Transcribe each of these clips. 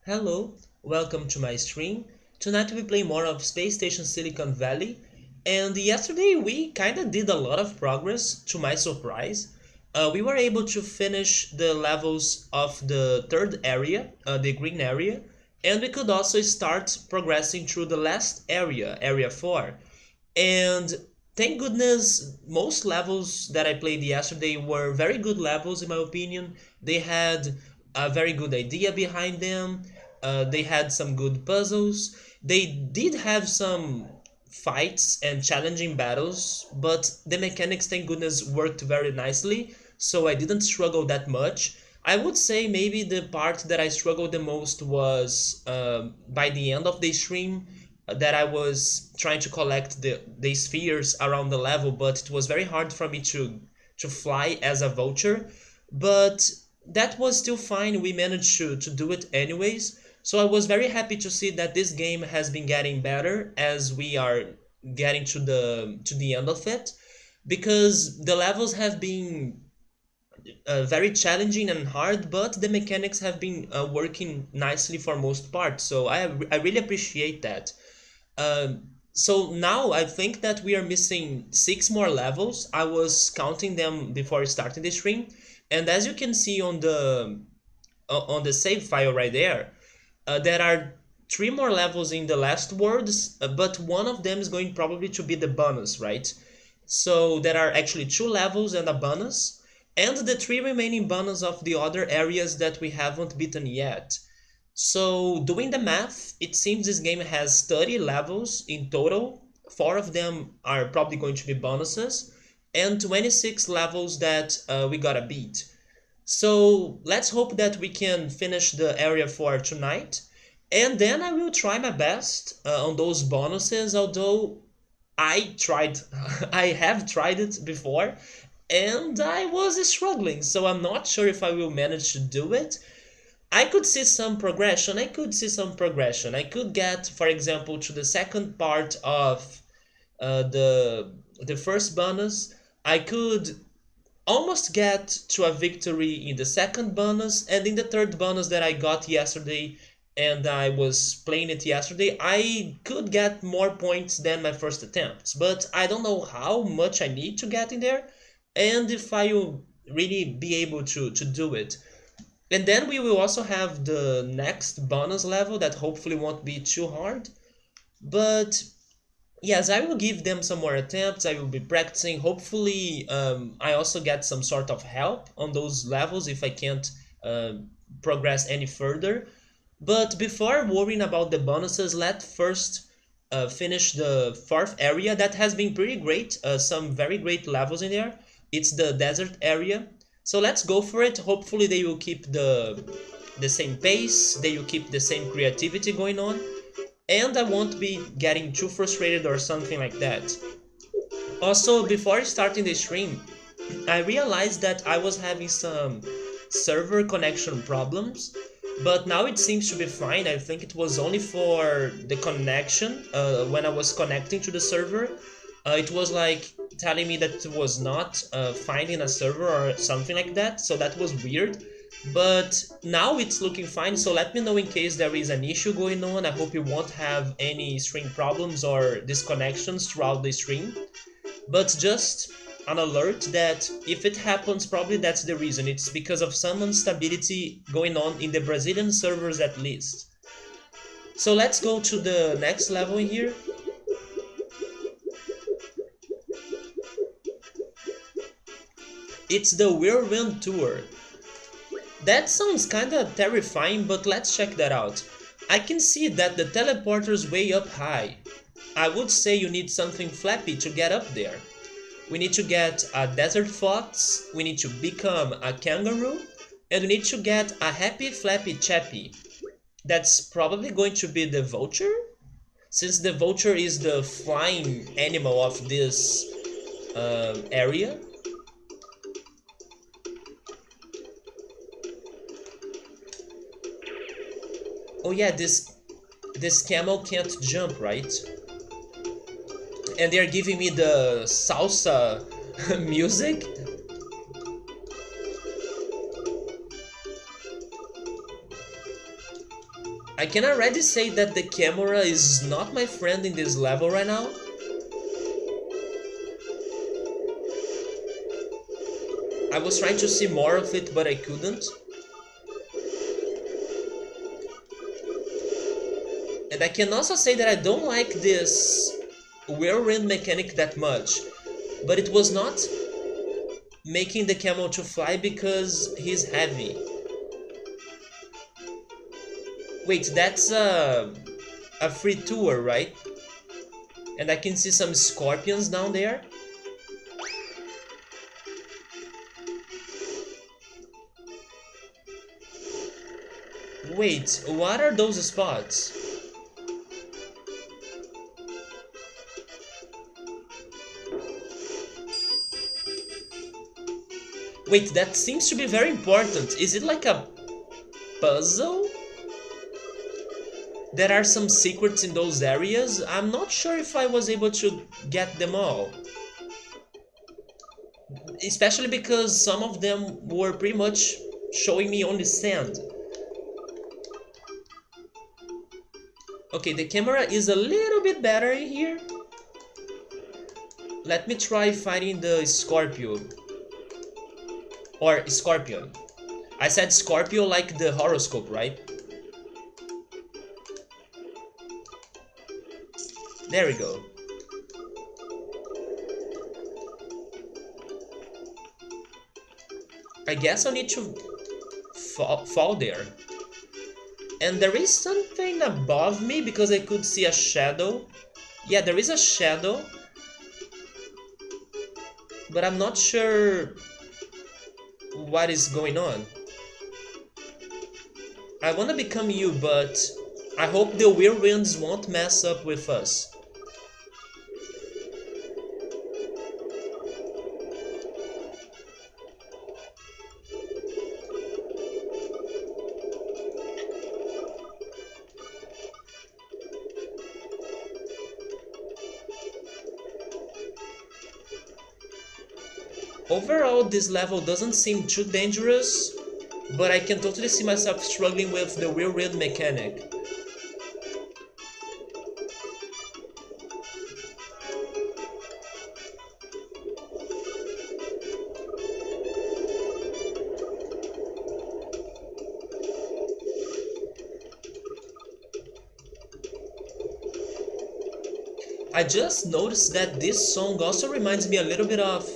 Hello, welcome to my stream. Tonight we play more of Space Station Silicon Valley, and yesterday we kinda did a lot of progress, to my surprise. We were able to finish the levels of the third area, the green area, and we could also start progressing through the last area, Area 4. And thank goodness, most levels that I played yesterday were very good levels, in my opinion. They had a very good idea behind them. They had some good puzzles. They did have some fights and challenging battles, but the mechanics, thank goodness, worked very nicely, so I didn't struggle that much. I would say maybe the part that I struggled the most was by the end of the stream, that I was trying to collect the spheres around the level, but it was very hard for me to fly as a vulture. But that was still fine. We managed to do it anyways. So I was very happy to see that this game has been getting better as we are getting to the end of it, because the levels have been very challenging and hard, but the mechanics have been working nicely for most parts. So I really appreciate that. So now I think that we are missing six more levels. I was counting them before starting the stream, and as you can see on the save file right there, there are three more levels in the last worlds, but one of them is going probably to be the bonus, right? So there are actually two levels and a bonus, and the three remaining bonus of the other areas that we haven't beaten yet. So doing the math, it seems this game has 30 levels in total. Four of them are probably going to be bonuses, and 26 levels that we gotta beat. So let's hope that we can finish the area for tonight, and then I will try my best on those bonuses, although I tried, I have tried it before, and I was struggling, so I'm not sure if I will manage to do it. I could see some progression. I could see some progression. I could get, for example, to the second part of the first bonus. I could almost get to a victory in the second bonus, and in the third bonus that I got yesterday, and I was playing it yesterday, I could get more points than my first attempts. But I don't know how much I need to get in there, and if I will really be able to do it. And then we will also have the next bonus level that hopefully won't be too hard. But yes, I will give them some more attempts. I will be practicing. Hopefully, I also get some sort of help on those levels if I can't uh, progress any further. But before worrying about the bonuses, let's first finish the fourth area that has been pretty great. Some very great levels in there. It's the desert area. So let's go for it. Hopefully they will keep the same pace. They will keep the same creativity going on. And I won't be getting too frustrated or something like that. Also, before starting the stream, I realized that I was having some server connection problems, but now it seems to be fine. I think it was only for the connection. When I was connecting to the server, it was like telling me that it was not finding a server or something like that, so that was weird. But now it's looking fine, so let me know in case there is an issue going on. I hope you won't have any stream problems or disconnections throughout the stream. But just an alert that if it happens, probably that's the reason. It's because of some instability going on in the Brazilian servers at least. So let's go to the next level in here. It's the Whirlwind Tour. That sounds kinda terrifying, but let's check that out. I can see that the teleporter's way up high. I would say you need something flappy to get up there. We need to get a desert fox, we need to become a kangaroo, and we need to get a happy flappy chappy. That's probably going to be the vulture, since the vulture is the flying animal of this area. Oh yeah, this camel can't jump, right? And they're giving me the salsa music. I can already say that the camera is not my friend in this level right now. I was trying to see more of it, but I couldn't. And I can also say that I don't like this whirlwind mechanic that much. But it was not making the camel to fly because he's heavy. Wait, that's a free tour, right? And I can see some scorpions down there. Wait, what are those spots? Wait, that seems to be very important. Is it like a puzzle? There are some secrets in those areas. I'm not sure if I was able to get them all. Especially because some of them were pretty much showing me only sand. Okay, the camera is a little bit better in here. Let me try fighting the Scorpio. Or Scorpion. I said Scorpio like the horoscope, right? There we go. I guess I need to fall there. And there is something above me because I could see a shadow. Yeah, there is a shadow. But I'm not sure what is going on. I want to become you, but I hope the whirlwinds won't mess up with us. Overall, this level doesn't seem too dangerous, but I can totally see myself struggling with the whirlwind mechanic. I just noticed that this song also reminds me a little bit of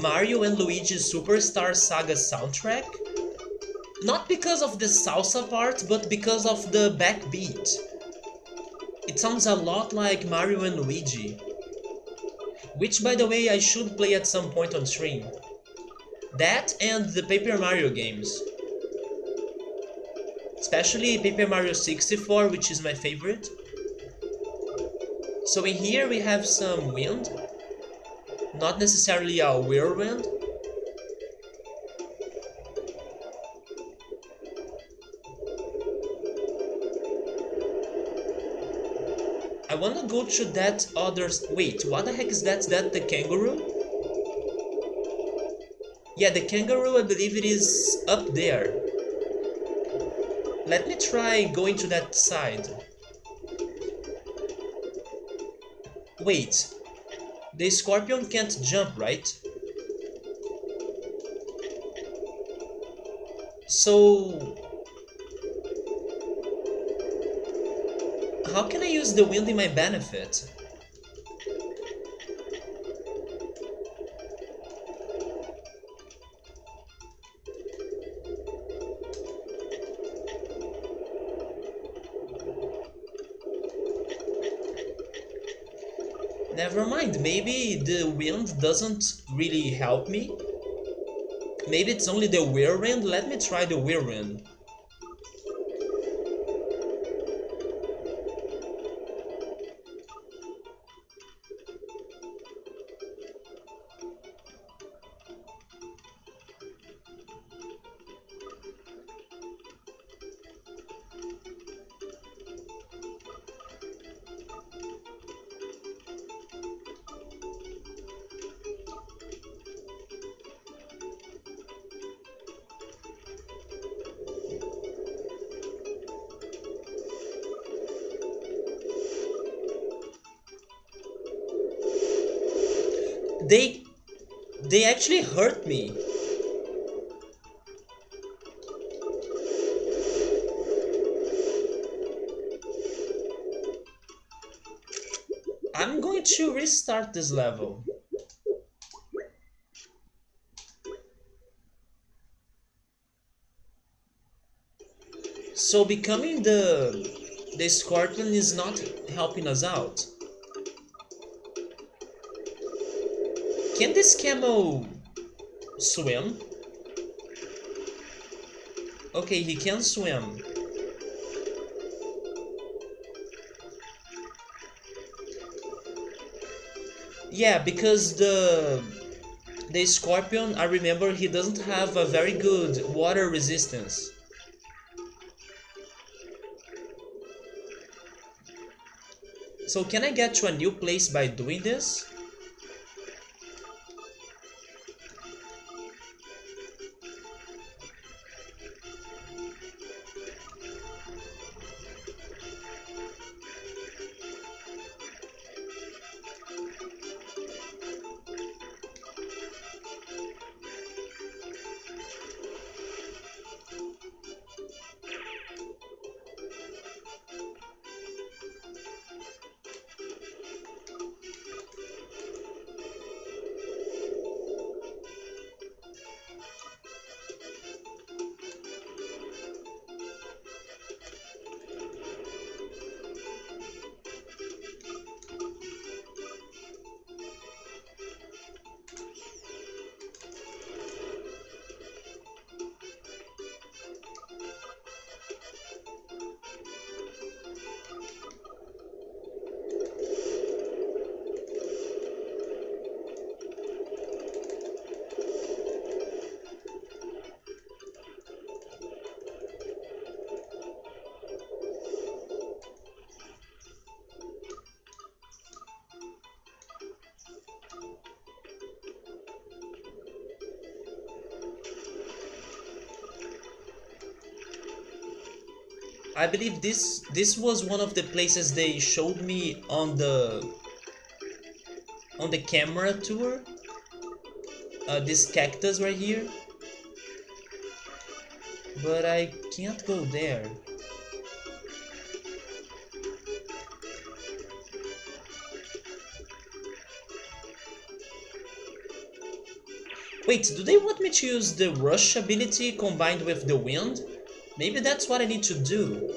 Mario and Luigi's Superstar Saga soundtrack. Not because of the salsa part, but because of the backbeat. It sounds a lot like Mario and Luigi. Which, by the way, I should play at some point on stream. That and the Paper Mario games. Especially Paper Mario 64, which is my favorite. So in here we have some wind. Not necessarily a whirlwind. I wanna go to that other... Wait, what the heck is that? Is that the kangaroo? Yeah, the kangaroo, I believe it is up there. Let me try going to that side. Wait, the scorpion can't jump, right? So... how can I use the wind in my benefit? Never mind, maybe the wind doesn't really help me. Maybe it's only the whirlwind. Let me try the whirlwind. They they actually hurt me. I'm going to restart this level. So becoming the scorpion is not helping us out. Can this camel swim? Okay, he can swim. Yeah, because the scorpion, I remember he doesn't have a very good water resistance. So can I get to a new place by doing this? I believe this was one of the places they showed me on the camera tour. This cactus right here, but I can't go there. Wait, do they want me to use the rush ability combined with the wind? Maybe that's what I need to do.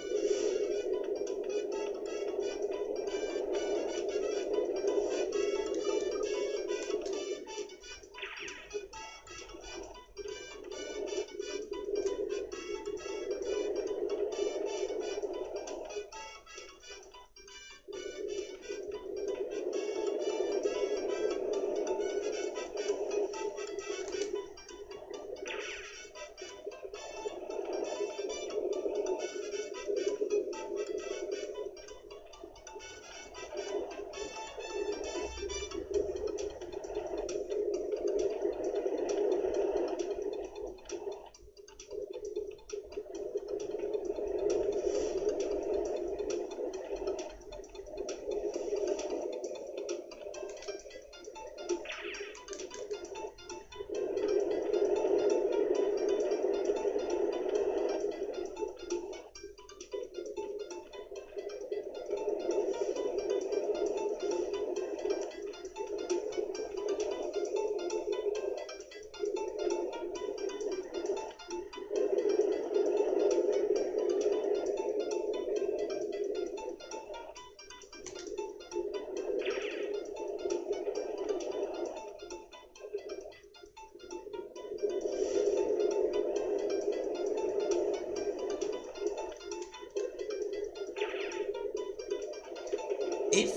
If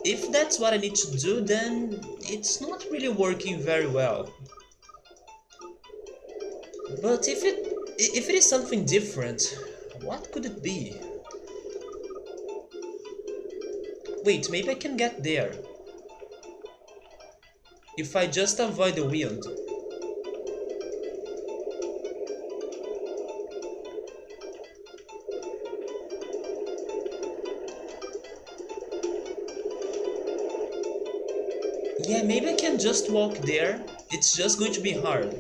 if that's what I need to do, then it's not really working very well. But if it is something different, what could it be? Wait, maybe I can get there. If I just avoid the wind. Yeah, maybe I can just walk there. It's just going to be hard.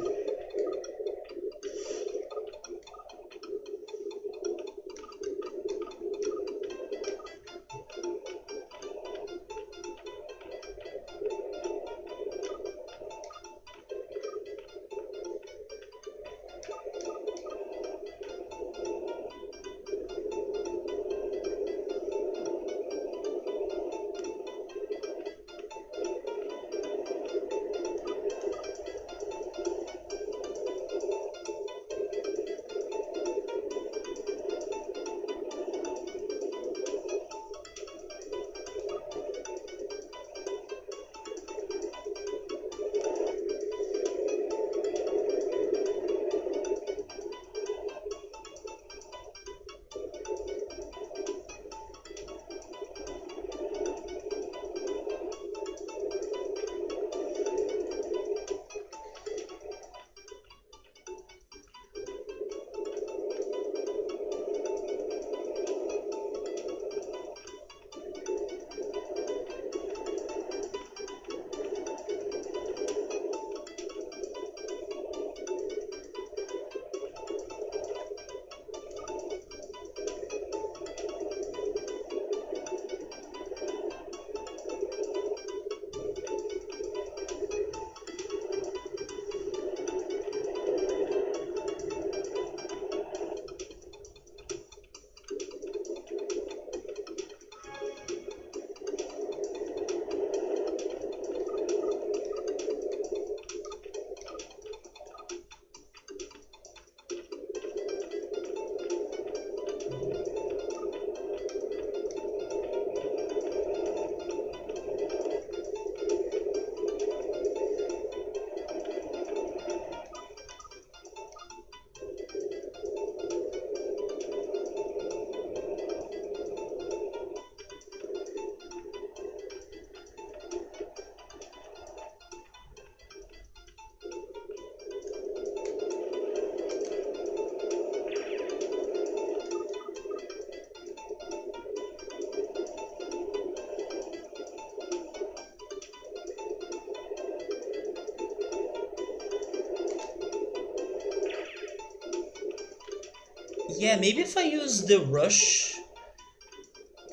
Yeah, maybe if I use the rush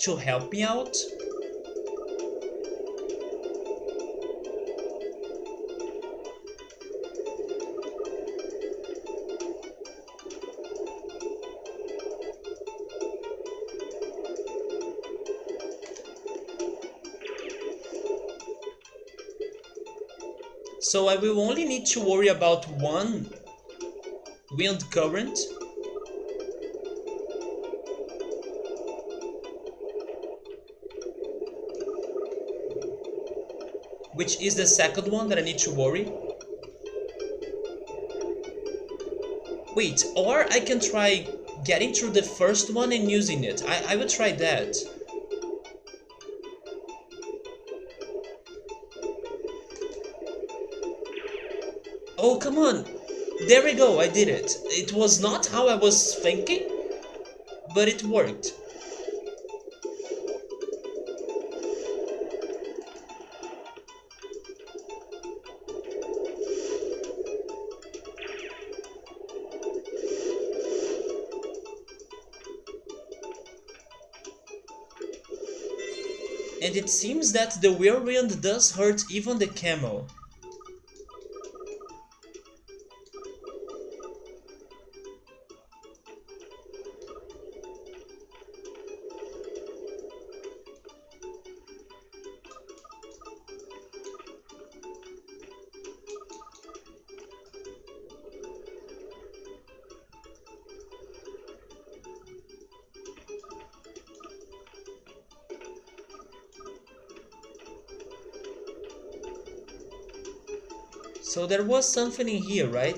to help me out. So I will only need to worry about one wind current. Which is the second one that I need to worry. Wait, or I can try getting through the first one and using it. I will try that. Oh, come on. There we go, I did it. It was not how I was thinking, but it worked. And it seems that the whirlwind does hurt even the camel. So there was something in here, right?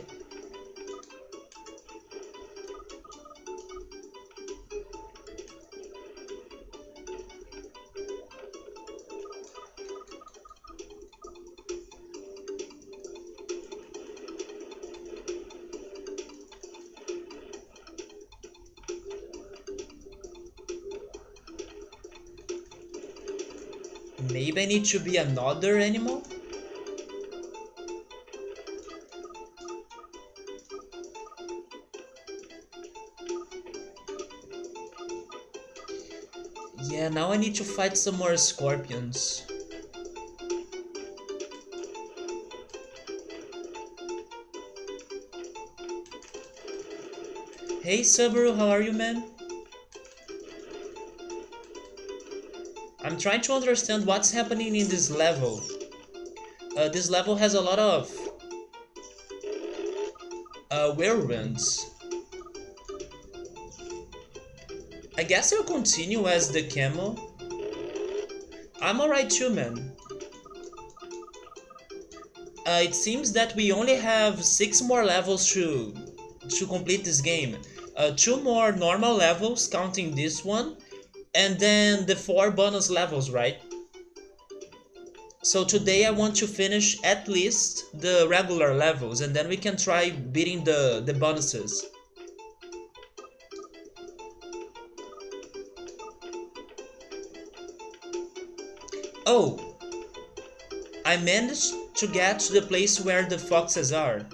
Maybe I need to be another animal? Yeah, now I need to fight some more scorpions. Hey Subaru, how are you, man? I'm trying to understand what's happening in this level. This level has a lot of whirlwinds. I guess I'll continue as the camel. I'm alright too, man. It seems that we only have 6 more levels to complete this game. 2 more normal levels, counting this one, and then the 4 bonus levels, right? So today I want to finish at least the regular levels, and then we can try beating the bonuses. Oh, I managed to get to the place where the foxes are.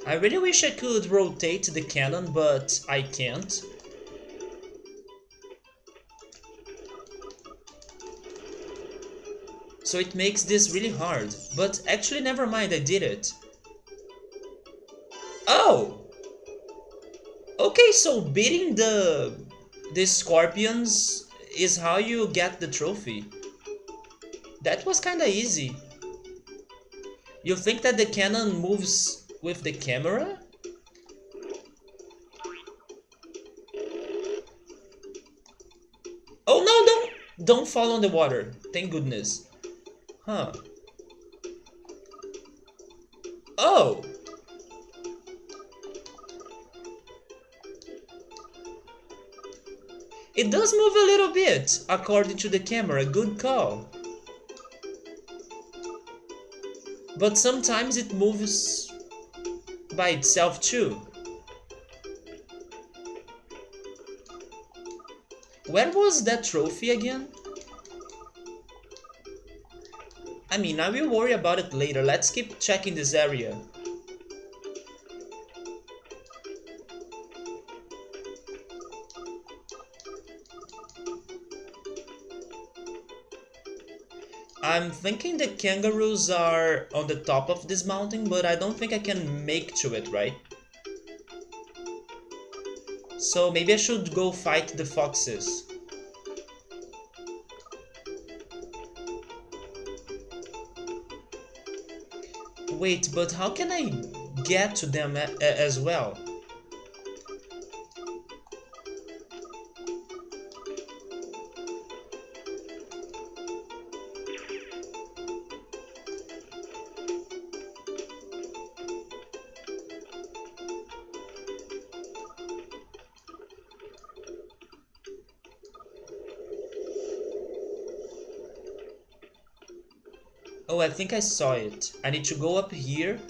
I really wish I could rotate the cannon, but I can't. So it makes this really hard. But actually, never mind, I did it. Oh! Okay, so beating the scorpions is how you get the trophy. That was kinda easy. You think that the cannon moves with the camera? Oh no, don't fall on the water. Thank goodness. Huh. Oh! It does move a little bit, according to the camera. Good call. But sometimes it moves by itself too. Where was that trophy again? I mean, I will worry about it later. Let's keep checking this area. I'm thinking the kangaroos are on the top of this mountain, but I don't think I can make to it, right? So maybe I should go fight the foxes. Wait, but how can I get to them as well? Oh, I think I saw it. I need to go up here.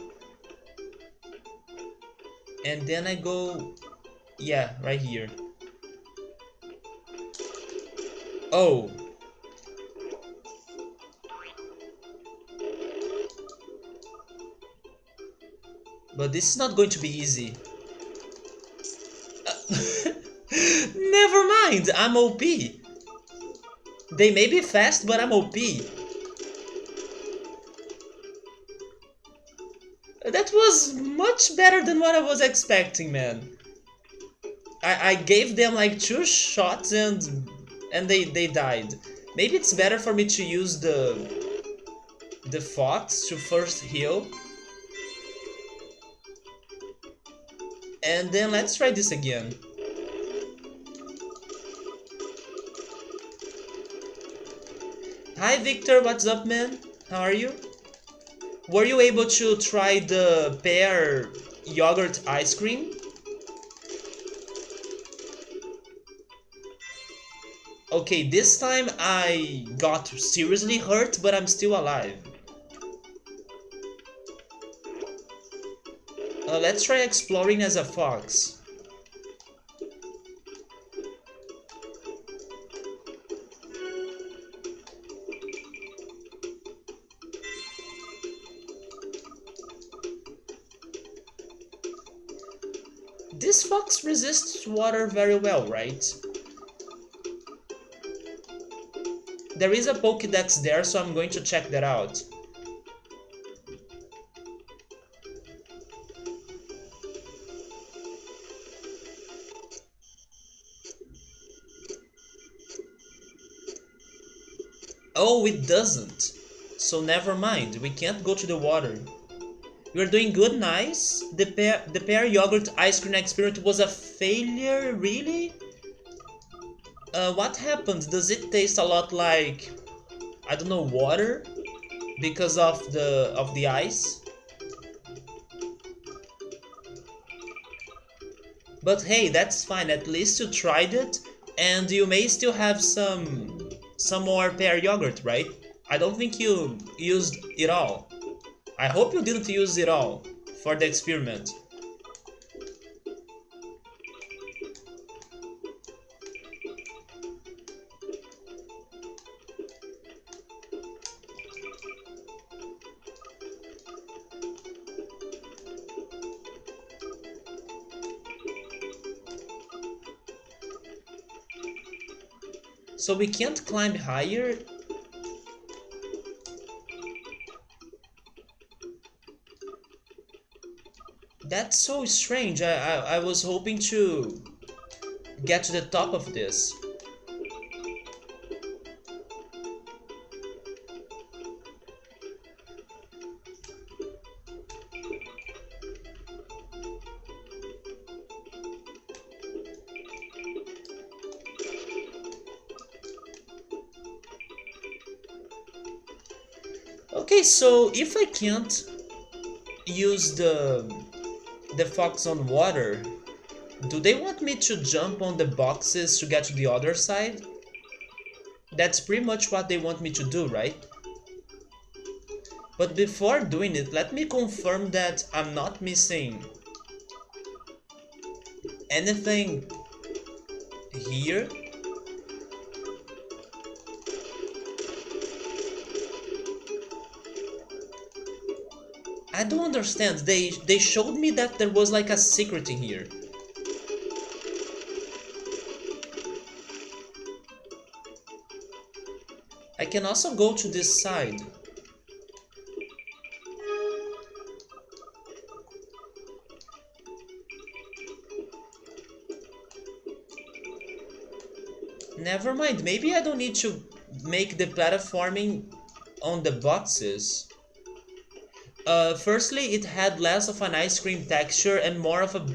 And then I go... Yeah, right here. Oh. But this is not going to be easy. Never mind, I'm OP. They may be fast, but I'm OP. That was much better than what I was expecting, man. I gave them like 2 shots and they died. Maybe it's better for me to use the fox to first heal. And then let's try this again. Hi Victor, what's up man? How are you? Were you able to try the pear yogurt ice cream? Okay, this time I got seriously hurt, but I'm still alive. Let's try exploring as a fox. This fox resists water very well, right? There is a Pokédex there, so I'm going to check that out. Oh, it doesn't. So never mind, we can't go to the water. You're doing good, nice. The pear yogurt ice cream experiment was a failure, really? What happened? Does it taste a lot like, I don't know, water? Because of the ice? But hey, that's fine. At least you tried it, and you may still have some more pear yogurt, right? I don't think you used it all. I hope you didn't use it all for the experiment. So we can't climb higher. That's so strange. I was hoping to get to the top of this. Okay, so if I can't use the fox on water, do they want me to jump on the boxes to get to the other side? That's pretty much what they want me to do, right? But before doing it, let me confirm that I'm not missing anything here. I don't understand. They showed me that there was like a secret in here. I can also go to this side. Never mind, maybe I don't need to make the platforming on the boxes. Firstly, it had less of an ice cream texture and more of a...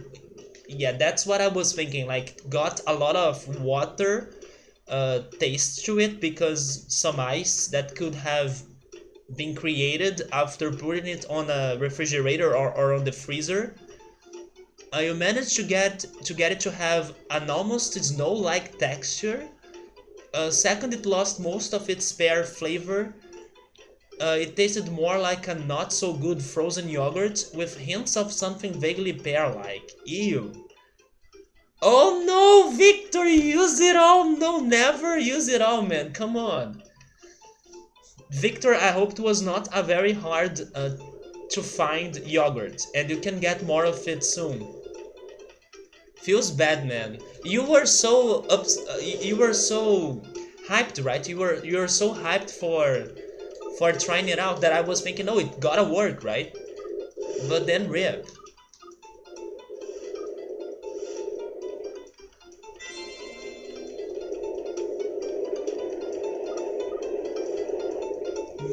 Yeah, that's what I was thinking, like, got a lot of water taste to it because some ice that could have been created after putting it on a refrigerator or on the freezer. You managed to get it to have an almost snow-like texture. Second, it lost most of its pear flavor. It tasted more like a not-so-good frozen yogurt with hints of something vaguely pear-like. Ew. Oh no, Victor, use it all! No, never use it all, man. Come on. Victor, I hope it was not a very hard to find yogurt, and you can get more of it soon. Feels bad, man. You were so you were so hyped, right? You were so hyped for trying it out that I was thinking, oh, it gotta work, right? But then rip.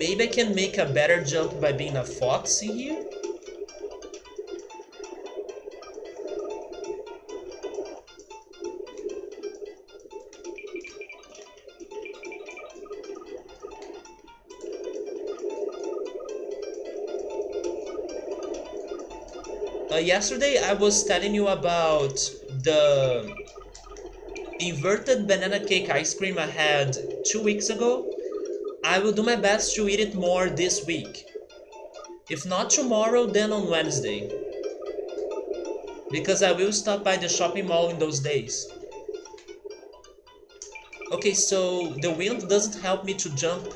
Maybe I can make a better jump by being a fox in here? Yesterday I was telling you about the inverted banana cake ice cream I had 2 weeks ago. I will do my best to eat it more this week. If not tomorrow, then on Wednesday. Because I will stop by the shopping mall in those days. Okay, so the wind doesn't help me to jump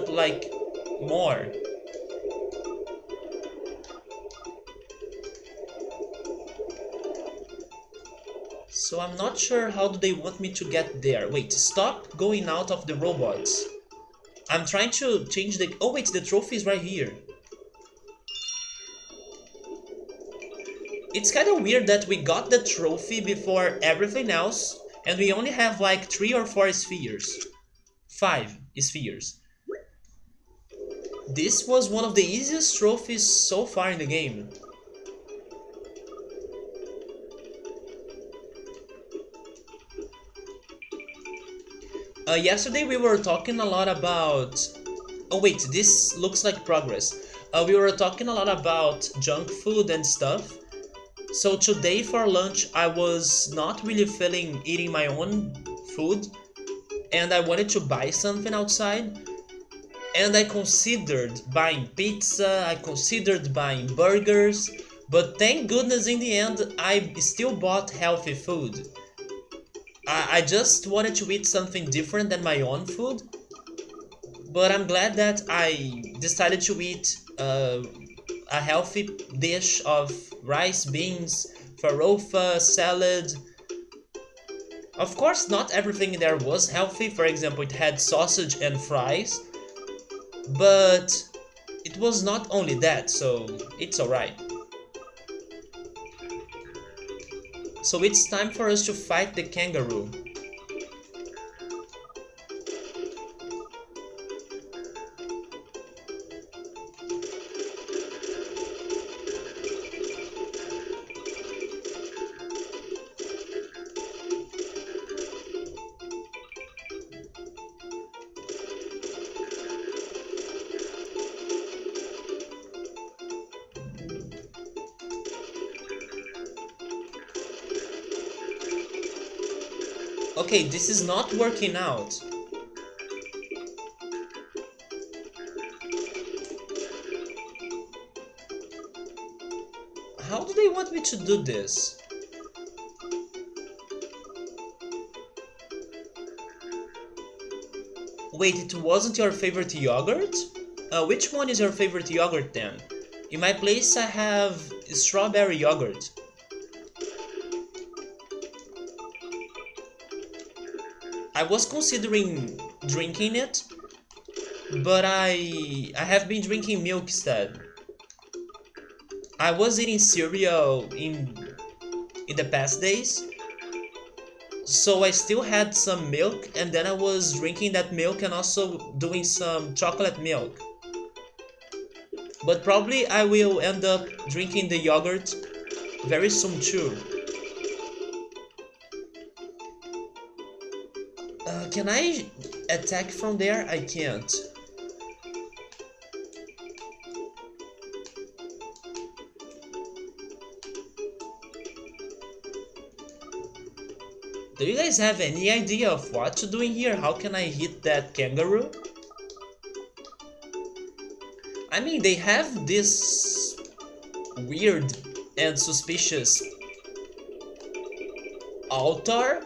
like more. So I'm not sure how do they want me to get there. Wait, stop going out of the robots. I'm trying to change the... Oh wait, the trophy is right here. It's kind of weird that we got the trophy before everything else, and we only have like 3 or 4 spheres. 5 spheres. This was one of the easiest trophies so far in the game. Yesterday we were talking a lot about... Oh wait, this looks like progress. We were talking a lot about junk food and stuff. So today for lunch I was not really feeling eating my own food, and I wanted to buy something outside. And I considered buying pizza, I considered buying burgers, but thank goodness in the end I still bought healthy food. I just wanted to eat something different than my own food, but I'm glad that I decided to eat a healthy dish of rice, beans, farofa, salad. Of course, not everything there was healthy. For example, it had sausage and fries, but it was not only that, so it's alright. So it's time for us to fight the kangaroo. Okay, this is not working out. How do they want me to do this? Wait, it wasn't your favorite yogurt? Which one is your favorite yogurt then? In my place I have strawberry yogurt. I was considering drinking it, but I have been drinking milk instead. I was eating cereal in the past days, so I still had some milk, and then I was drinking that milk and also doing some chocolate milk. But probably I will end up drinking the yogurt very soon too. Can I attack from there? I can't. Do you guys have any idea of what to do in here? How can I hit that kangaroo? I mean, they have this weird and suspicious altar,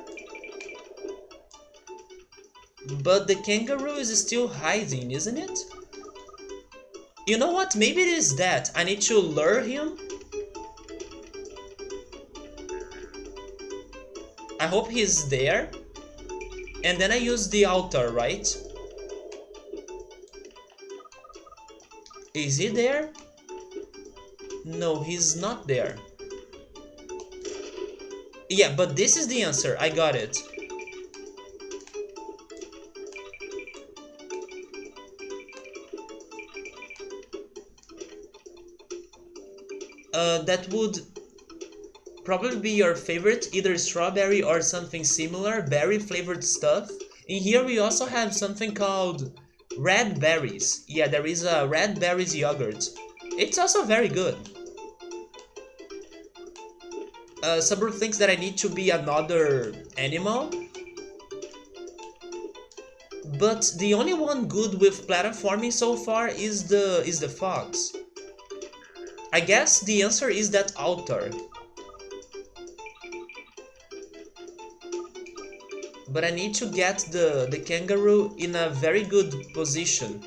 but the kangaroo is still hiding, isn't it? You know what? Maybe it is that. I need to lure him. I hope he's there. And then I use the altar, right? Is he there? No, he's not there. Yeah, but this is the answer. I got it. that would probably be your favorite, either strawberry or something similar, berry flavored stuff. In here we also have something called red berries. Yeah, there is a red berries yogurt. It's also very good. Suburb thinks that I need to be another animal, but the only one good with platforming so far is the fox. I guess the answer is that altar. But I need to get the kangaroo in a very good position.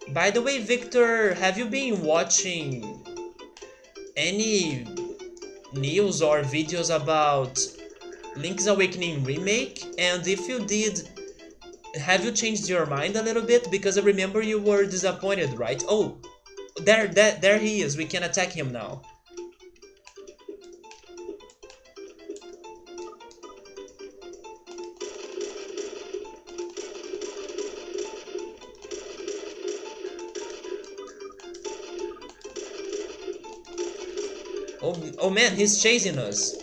By the way, Victor, have you been watching any news or videos about Link's Awakening remake? And if you did, have you changed your mind a little bit? Because I remember you were disappointed, right? Oh, there he is. We can attack him now. Oh man, he's chasing us.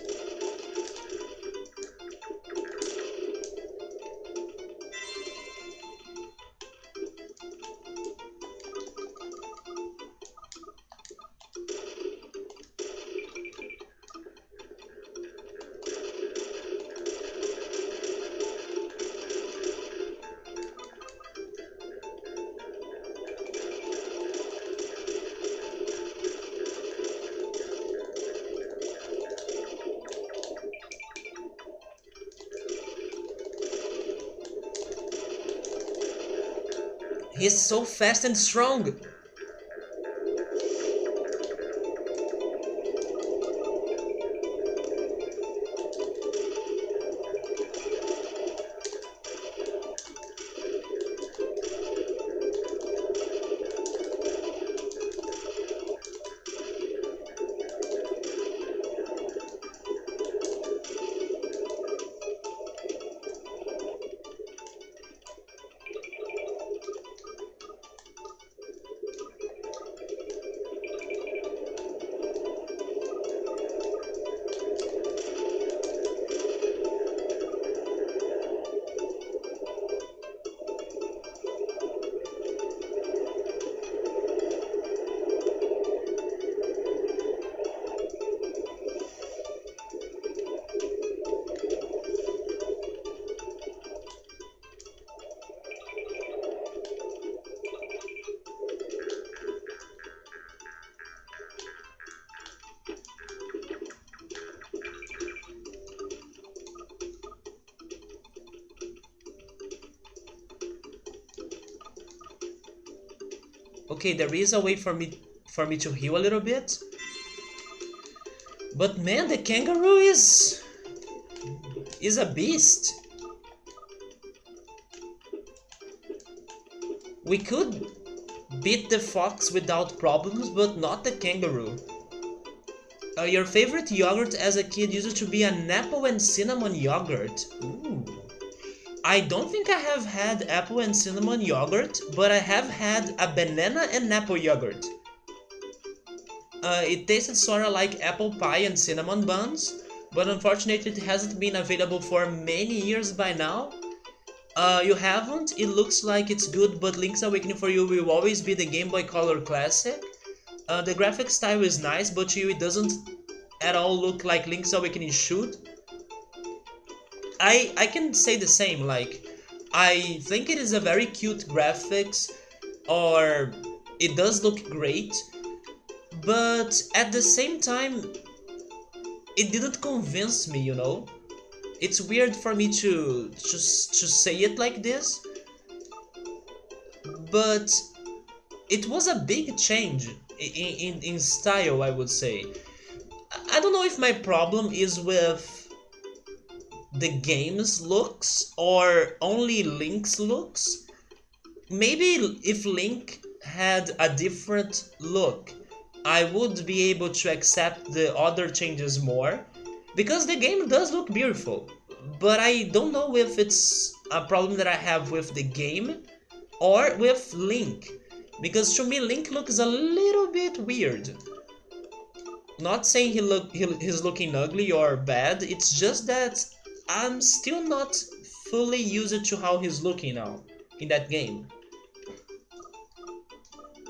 He's so fast and strong. Okay, there is a way for me to heal a little bit. But man, the kangaroo is a beast. We could beat the fox without problems, but not the kangaroo. Your favorite yogurt as a kid used to be an apple and cinnamon yogurt. Ooh. I don't think I have had apple and cinnamon yogurt, but I have had a banana and apple yogurt. It tasted sorta like apple pie and cinnamon buns, but unfortunately it hasn't been available for many years by now. You haven't? It looks like it's good, but Link's Awakening for you will always be the Game Boy Color classic. The graphic style is nice, but to you it doesn't at all look like Link's Awakening should. I can say the same, like, I think it is a very cute graphics, or it does look great, but at the same time, it didn't convince me, you know? It's weird for me to say it like this, but it was a big change in style, I would say. I don't know if my problem is with the game's looks or only Link's looks. Maybe if Link had a different look, I would be able to accept the other changes more, because the game does look beautiful. But I don't know if it's a problem that I have with the game or with Link. Because to me Link looks a little bit weird. Not saying he's looking ugly or bad, it's just that I'm still not fully used to how he's looking now in that game.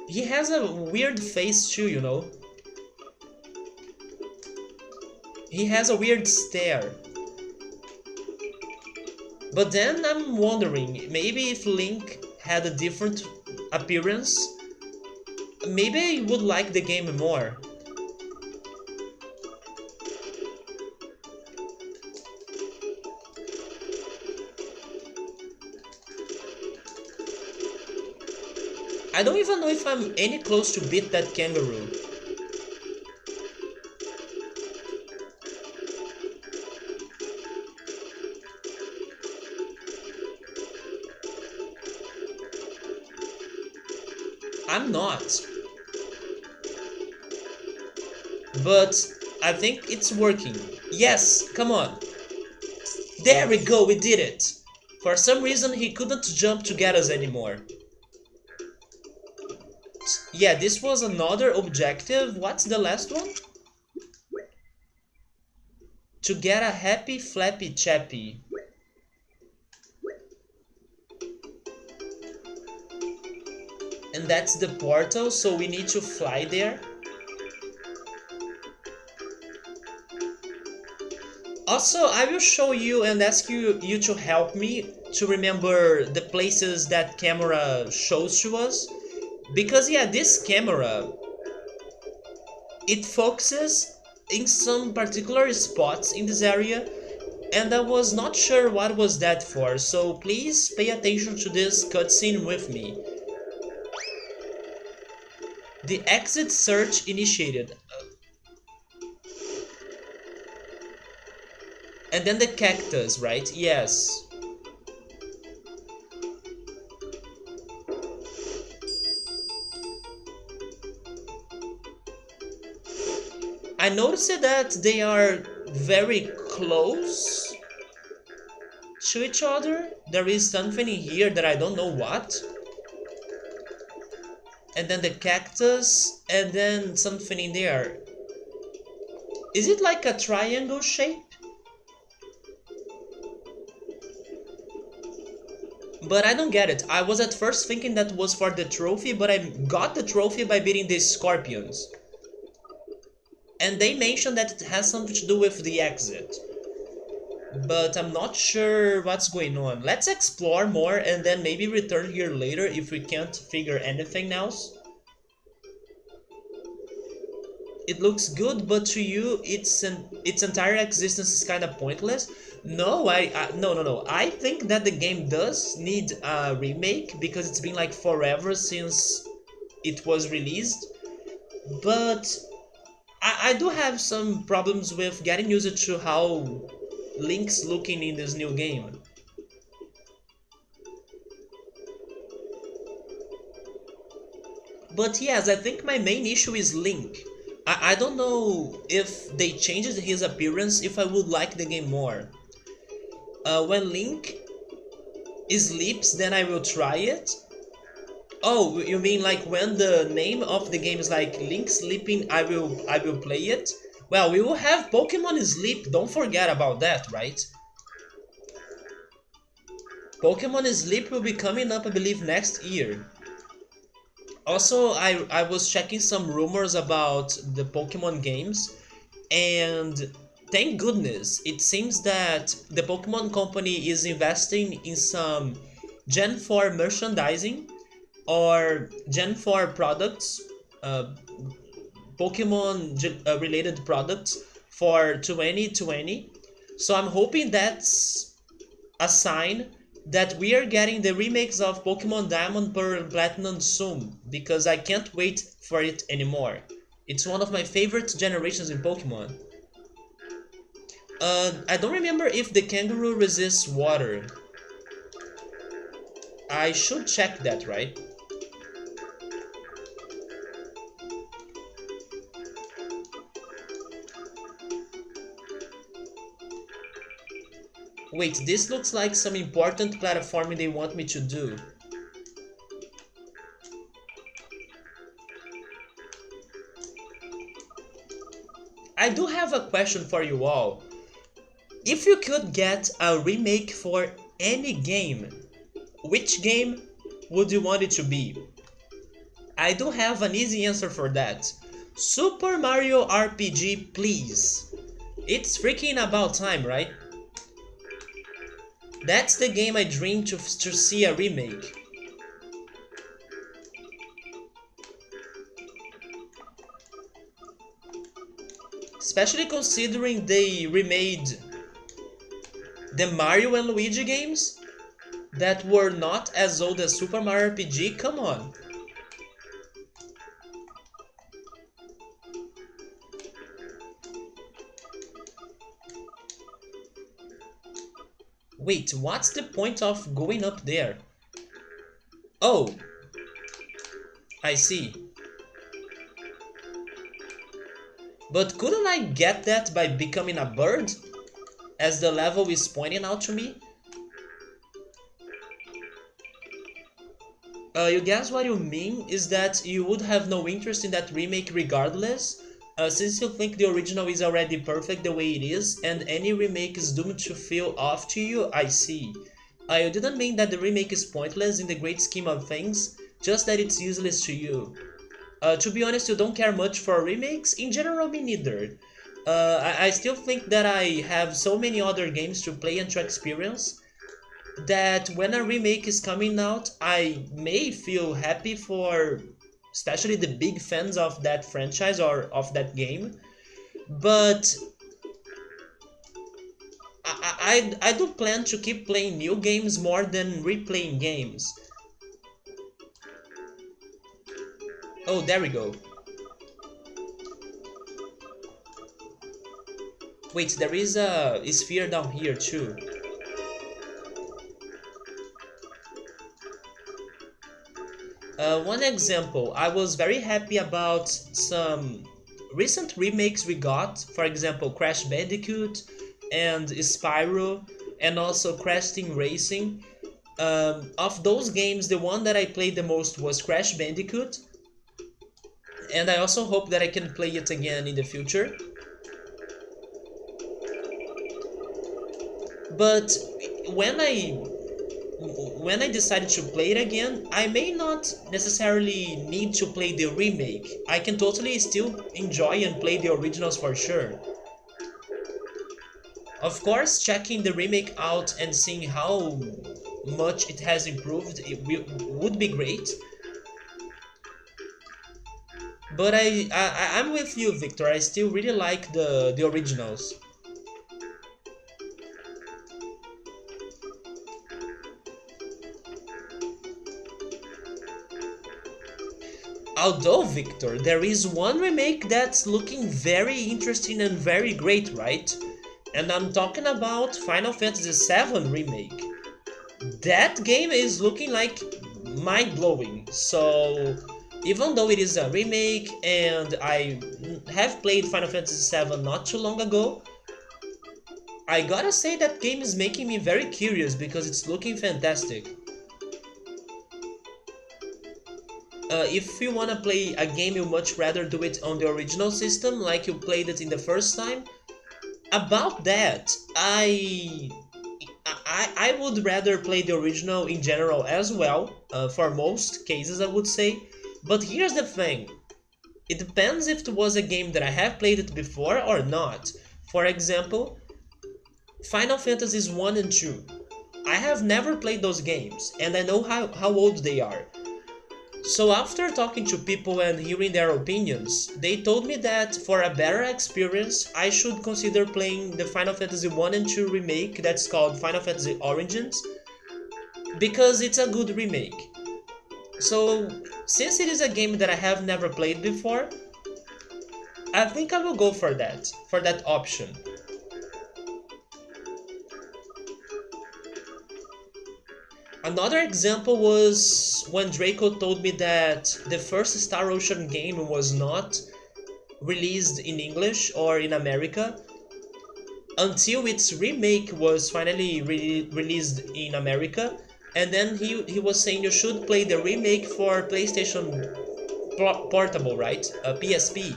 He has a weird face too, you know. He has a weird stare. But then I'm wondering, maybe if Link had a different appearance, maybe I would like the game more. I don't even know if I'm any close to beat that kangaroo. I'm not. But I think it's working. Yes, come on. There we go, we did it. For some reason he couldn't jump to get us anymore. Yeah, this was another objective. What's the last one? To get a happy flappy chappy. And that's the portal, so we need to fly there. Also, I will show you and ask you to help me to remember the places that camera shows to us. Because yeah, this camera, it focuses in some particular spots in this area, and I was not sure what was that for, so please pay attention to this cutscene with me. The exit search initiated. And then the cactus, right? Yes. I noticed that they are very close to each other. There is something in here that I don't know what. And then the cactus, and then something in there. Is it like a triangle shape? But I don't get it. I was at first thinking that was for the trophy, but I got the trophy by beating the scorpions. And they mentioned that it has something to do with the exit. But I'm not sure what's going on. Let's explore more and then maybe return here later if we can't figure anything else. It looks good, but to you, its entire existence is kind of pointless. No, no. I think that the game does need a remake because it's been like forever since it was released. But I do have some problems with getting used to how Link's looking in this new game. But yes, I think my main issue is Link. I don't know if they changed his appearance, if I would like the game more. When Link sleeps, then I will try it. Oh, you mean like when the name of the game is like Link Sleeping, I will play it? Well, we will have Pokemon Sleep, don't forget about that, right? Pokemon Sleep will be coming up, I believe, next year. Also, I was checking some rumors about the Pokemon games, and thank goodness, it seems that the Pokemon Company is investing in some Gen 4 merchandising or Gen 4 products, uh, Pokemon related products for 2020. So I'm hoping that's a sign that we are getting the remakes of Pokemon Diamond, Pearl, and Platinum soon, because I can't wait for it anymore. It's one of my favorite generations in Pokemon. I don't remember if the kangaroo resists water. I should check that, right? Wait, this looks like some important platforming they want me to do. I do have a question for you all. If you could get a remake for any game, which game would you want it to be? I do have an easy answer for that. Super Mario RPG, please. It's freaking about time, right? That's the game I dream to see a remake. Especially considering they remade the Mario and Luigi games that were not as old as Super Mario RPG. Come on. Wait, what's the point of going up there? Oh, I see. But couldn't I get that by becoming a bird? As the level is pointing out to me? You guess what you mean is that you would have no interest in that remake regardless, since you think the original is already perfect the way it is, and any remake is doomed to feel off to you. I see. You didn't mean that the remake is pointless in the great scheme of things, just that it's useless to you. To be honest, you don't care much for remakes? In general, me neither. I still think that I have so many other games to play and to experience that when a remake is coming out, I may feel happy for especially the big fans of that franchise or of that game. But I do plan to keep playing new games more than replaying games. Oh, there we go. Wait, there is a sphere down here too. One example, I was very happy about some recent remakes we got, for example Crash Bandicoot and Spyro, and also Crash Team Racing. Of those games, the one that I played the most was Crash Bandicoot, and I also hope that I can play it again in the future. But when I decided to play it again, I may not necessarily need to play the remake. I can totally still enjoy and play the originals for sure. Of course, checking the remake out and seeing how much it has improved would be great. But I'm with you, Victor. I still really like the originals. Although, Victor, there is one remake that's looking very interesting and very great, right? And I'm talking about Final Fantasy VII Remake. That game is looking like mind-blowing. So, even though it is a remake and I have played Final Fantasy VII not too long ago, I gotta say that game is making me very curious because it's looking fantastic. If you wanna play a game, you much rather do it on the original system, like you played it in the first time. About that, I would rather play the original in general as well, for most cases I would say. But here's the thing, it depends if it was a game that I have played it before or not. For example, Final Fantasies 1 and 2. I have never played those games, and I know how old they are. So after talking to people and hearing their opinions, they told me that for a better experience, I should consider playing the Final Fantasy 1 and 2 remake that's called Final Fantasy Origins, because it's a good remake. So, since it is a game that I have never played before, I think I will go for that option. Another example was when Draco told me that the first Star Ocean game was not released in English or in America until its remake was finally released in America, and then he was saying you should play the remake for PlayStation Portable, right? PSP.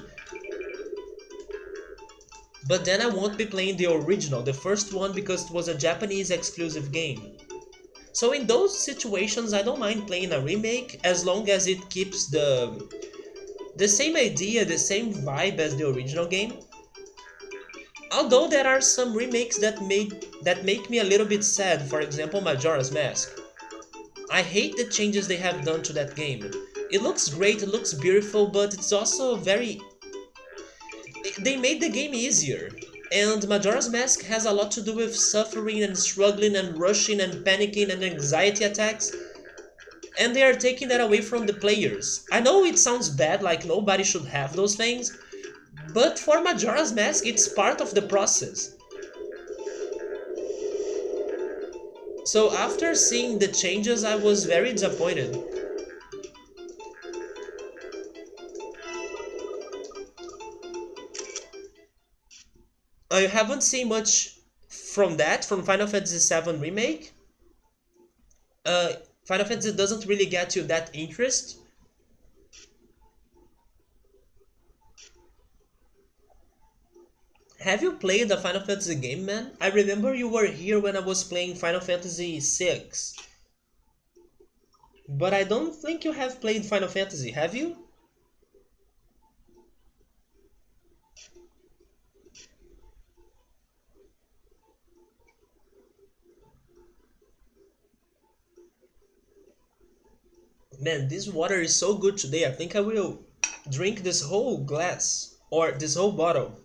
But then I won't be playing the original, the first one, because it was a Japanese exclusive game. So in those situations, I don't mind playing a remake as long as it keeps the same idea, the same vibe as the original game. Although there are some remakes that make me a little bit sad, for example Majora's Mask. I hate the changes they have done to that game. It looks great, it looks beautiful, but it's also very... They made the game easier. And Majora's Mask has a lot to do with suffering and struggling and rushing and panicking and anxiety attacks. And they are taking that away from the players. I know it sounds bad, like nobody should have those things, but for Majora's Mask, it's part of the process. So after seeing the changes, I was very disappointed. I haven't seen much from Final Fantasy VII Remake. Uh, Final Fantasy doesn't really get you that interest. Have you played a Final Fantasy game, man? I remember you were here when I was playing Final Fantasy VI. But I don't think you have played Final Fantasy, have you? Man, this water is so good today. I think I will drink this whole glass or this whole bottle.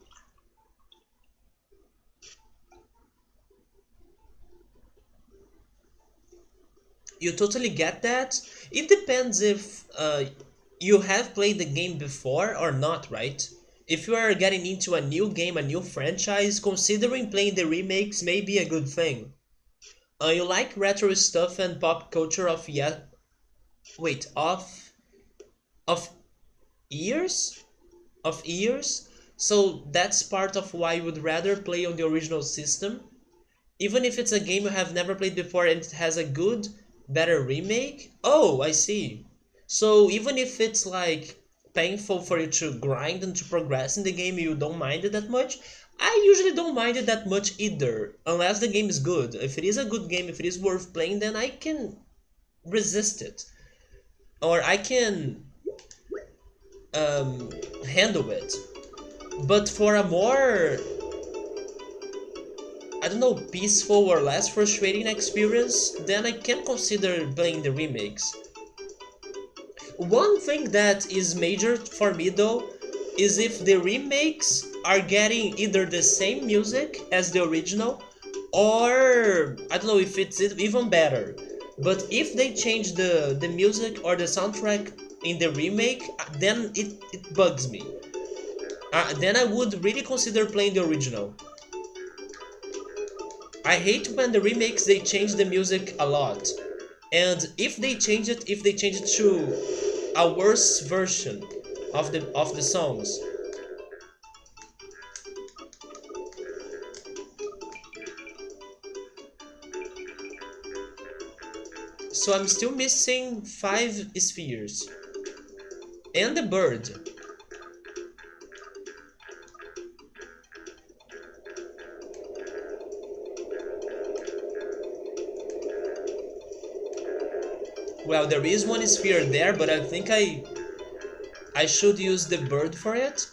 You totally get that. It depends if you have played the game before or not, right? If you are getting into a new game, a new franchise, considering playing the remakes may be a good thing. You like retro stuff and pop culture of wait, of years? Of years? So that's part of why you would rather play on the original system? Even if it's a game you have never played before and it has a good, better remake? Oh, I see. So even if it's like painful for you to grind and to progress in the game, you don't mind it that much? I usually don't mind it that much either, unless the game is good. If it is a good game, if it is worth playing, then I can resist it. Or I can um, handle it. But for a more, I don't know, peaceful or less frustrating experience, then I can consider playing the remakes. One thing that is major for me though is if the remakes are getting either the same music as the original or I don't know if it's even better. But if they change the music or the soundtrack in the remake, then it bugs me. Then I would really consider playing the original. I hate when the remakes they change the music a lot. And if they change it to a worse version of the songs. So I'm still missing 5 spheres. And the bird. Well, there is one sphere there, but I think I should use the bird for it.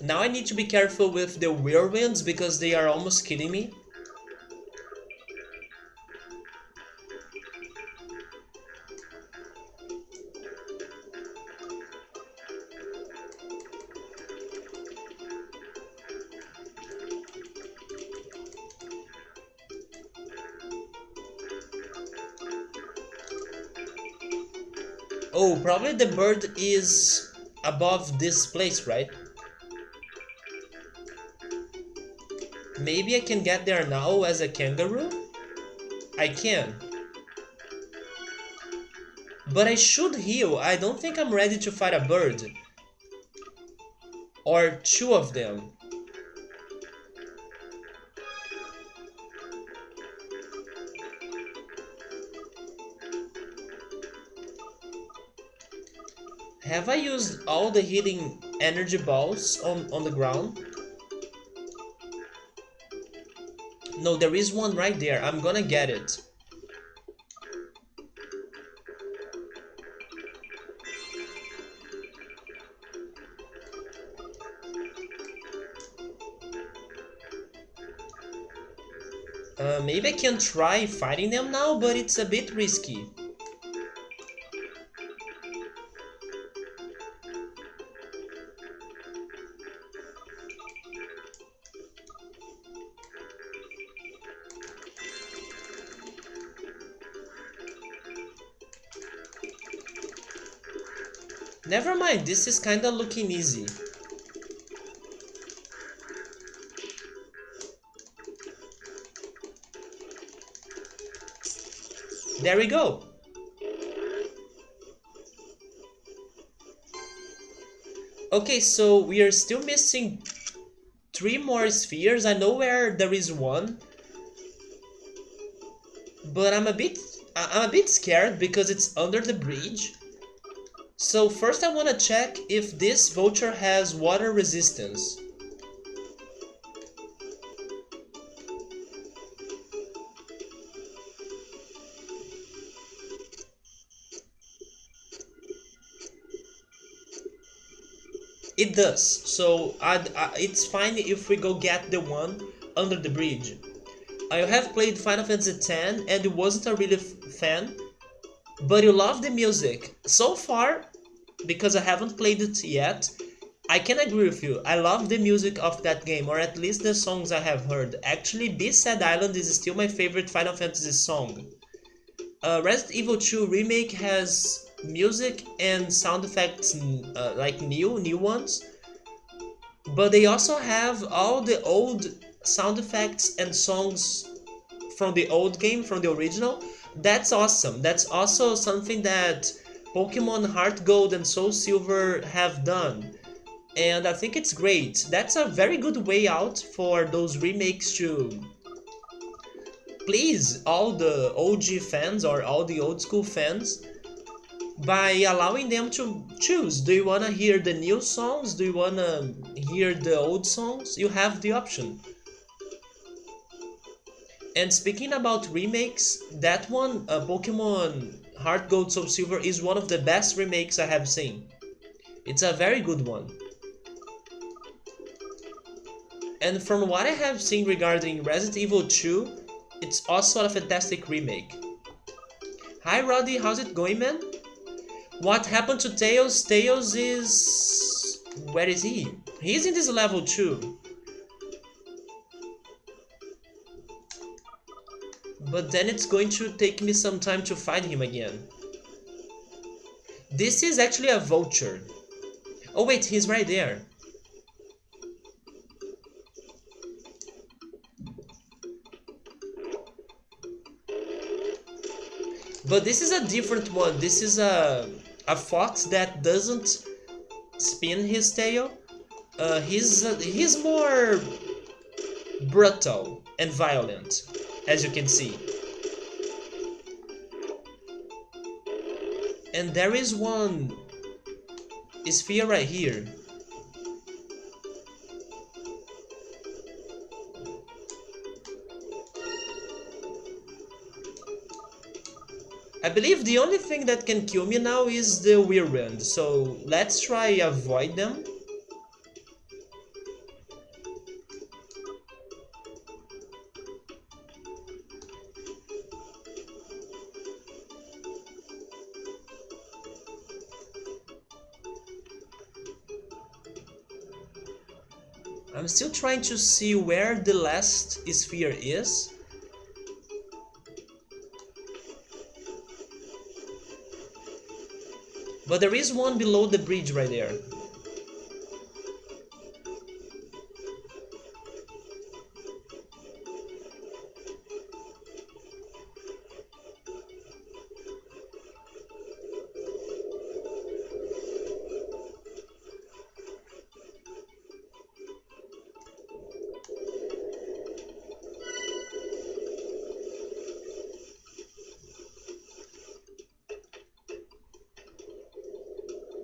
Now I need to be careful with the whirlwinds because they are almost killing me. Oh, probably the bird is above this place, right? Maybe I can get there now as a kangaroo? I can. But I should heal. I don't think I'm ready to fight a bird. Or two of them. Have I used all the healing energy balls on the ground? No, there is one right there. I'm gonna get it. Maybe I can try fighting them now, but it's a bit risky. Never mind, this is kinda looking easy. There we go. Okay, so we are still missing 3 more spheres. I know where there is one, but I'm a bit scared because it's under the bridge. So first I want to check if this vulture has water resistance. It does, so it's fine if we go get the one under the bridge. I have played Final Fantasy X and wasn't a really fan, but you love the music. So far, because I haven't played it yet, I can agree with you. I love the music of that game, or at least the songs I have heard. Actually, B-Sad Island is still my favorite Final Fantasy song. Resident Evil 2 Remake has music and sound effects like new ones, but they also have all the old sound effects and songs from the old game, from the original. That's awesome. That's also something that Pokemon Heart Gold and Soul Silver have done. And I think it's great. That's a very good way out for those remakes to please all the OG fans or all the old school fans by allowing them to choose. Do you want to hear the new songs? Do you want to hear the old songs? You have the option. And speaking about remakes, that one, Pokemon Heart Gold Soul Silver, is one of the best remakes I have seen. It's a very good one. And from what I have seen regarding Resident Evil 2, it's also a fantastic remake. Hi Roddy, how's it going, man? What happened to Tails? Tails is... where is he? He's in this level too. But then it's going to take me some time to find him again. This is actually a vulture. Oh wait, he's right there. But this is a different one. This is a fox that doesn't spin his tail. He's more brutal and violent, as you can see. And there is one sphere right here. I believe the only thing that can kill me now is the Whirlwind, so let's try avoid them. I'm still trying to see where the last sphere is. But there is one below the bridge right there.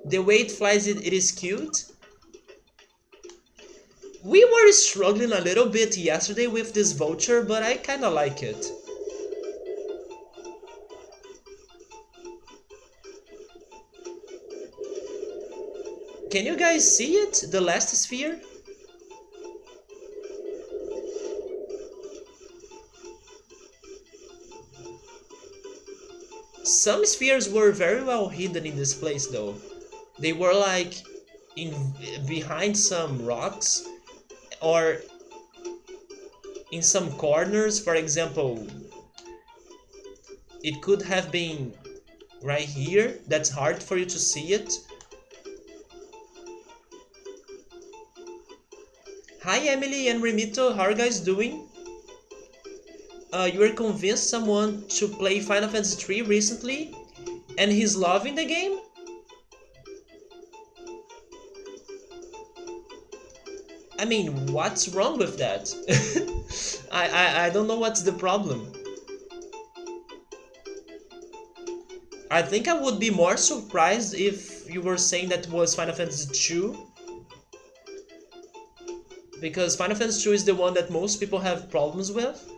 The way it flies, it is cute. We were struggling a little bit yesterday with this vulture, but I kinda like it. Can you guys see it? The last sphere? Some spheres were very well hidden in this place though. They were like in behind some rocks or in some corners. For example, it could have been right here. That's hard for you to see it. Hi Emily and Remito, how are you guys doing? You were convinced someone to play Final Fantasy 3 recently and he's loving the game? I mean, what's wrong with that? I don't know what's the problem. I think I would be more surprised if you were saying that was Final Fantasy 2. Because Final Fantasy 2 is the one that most people have problems with.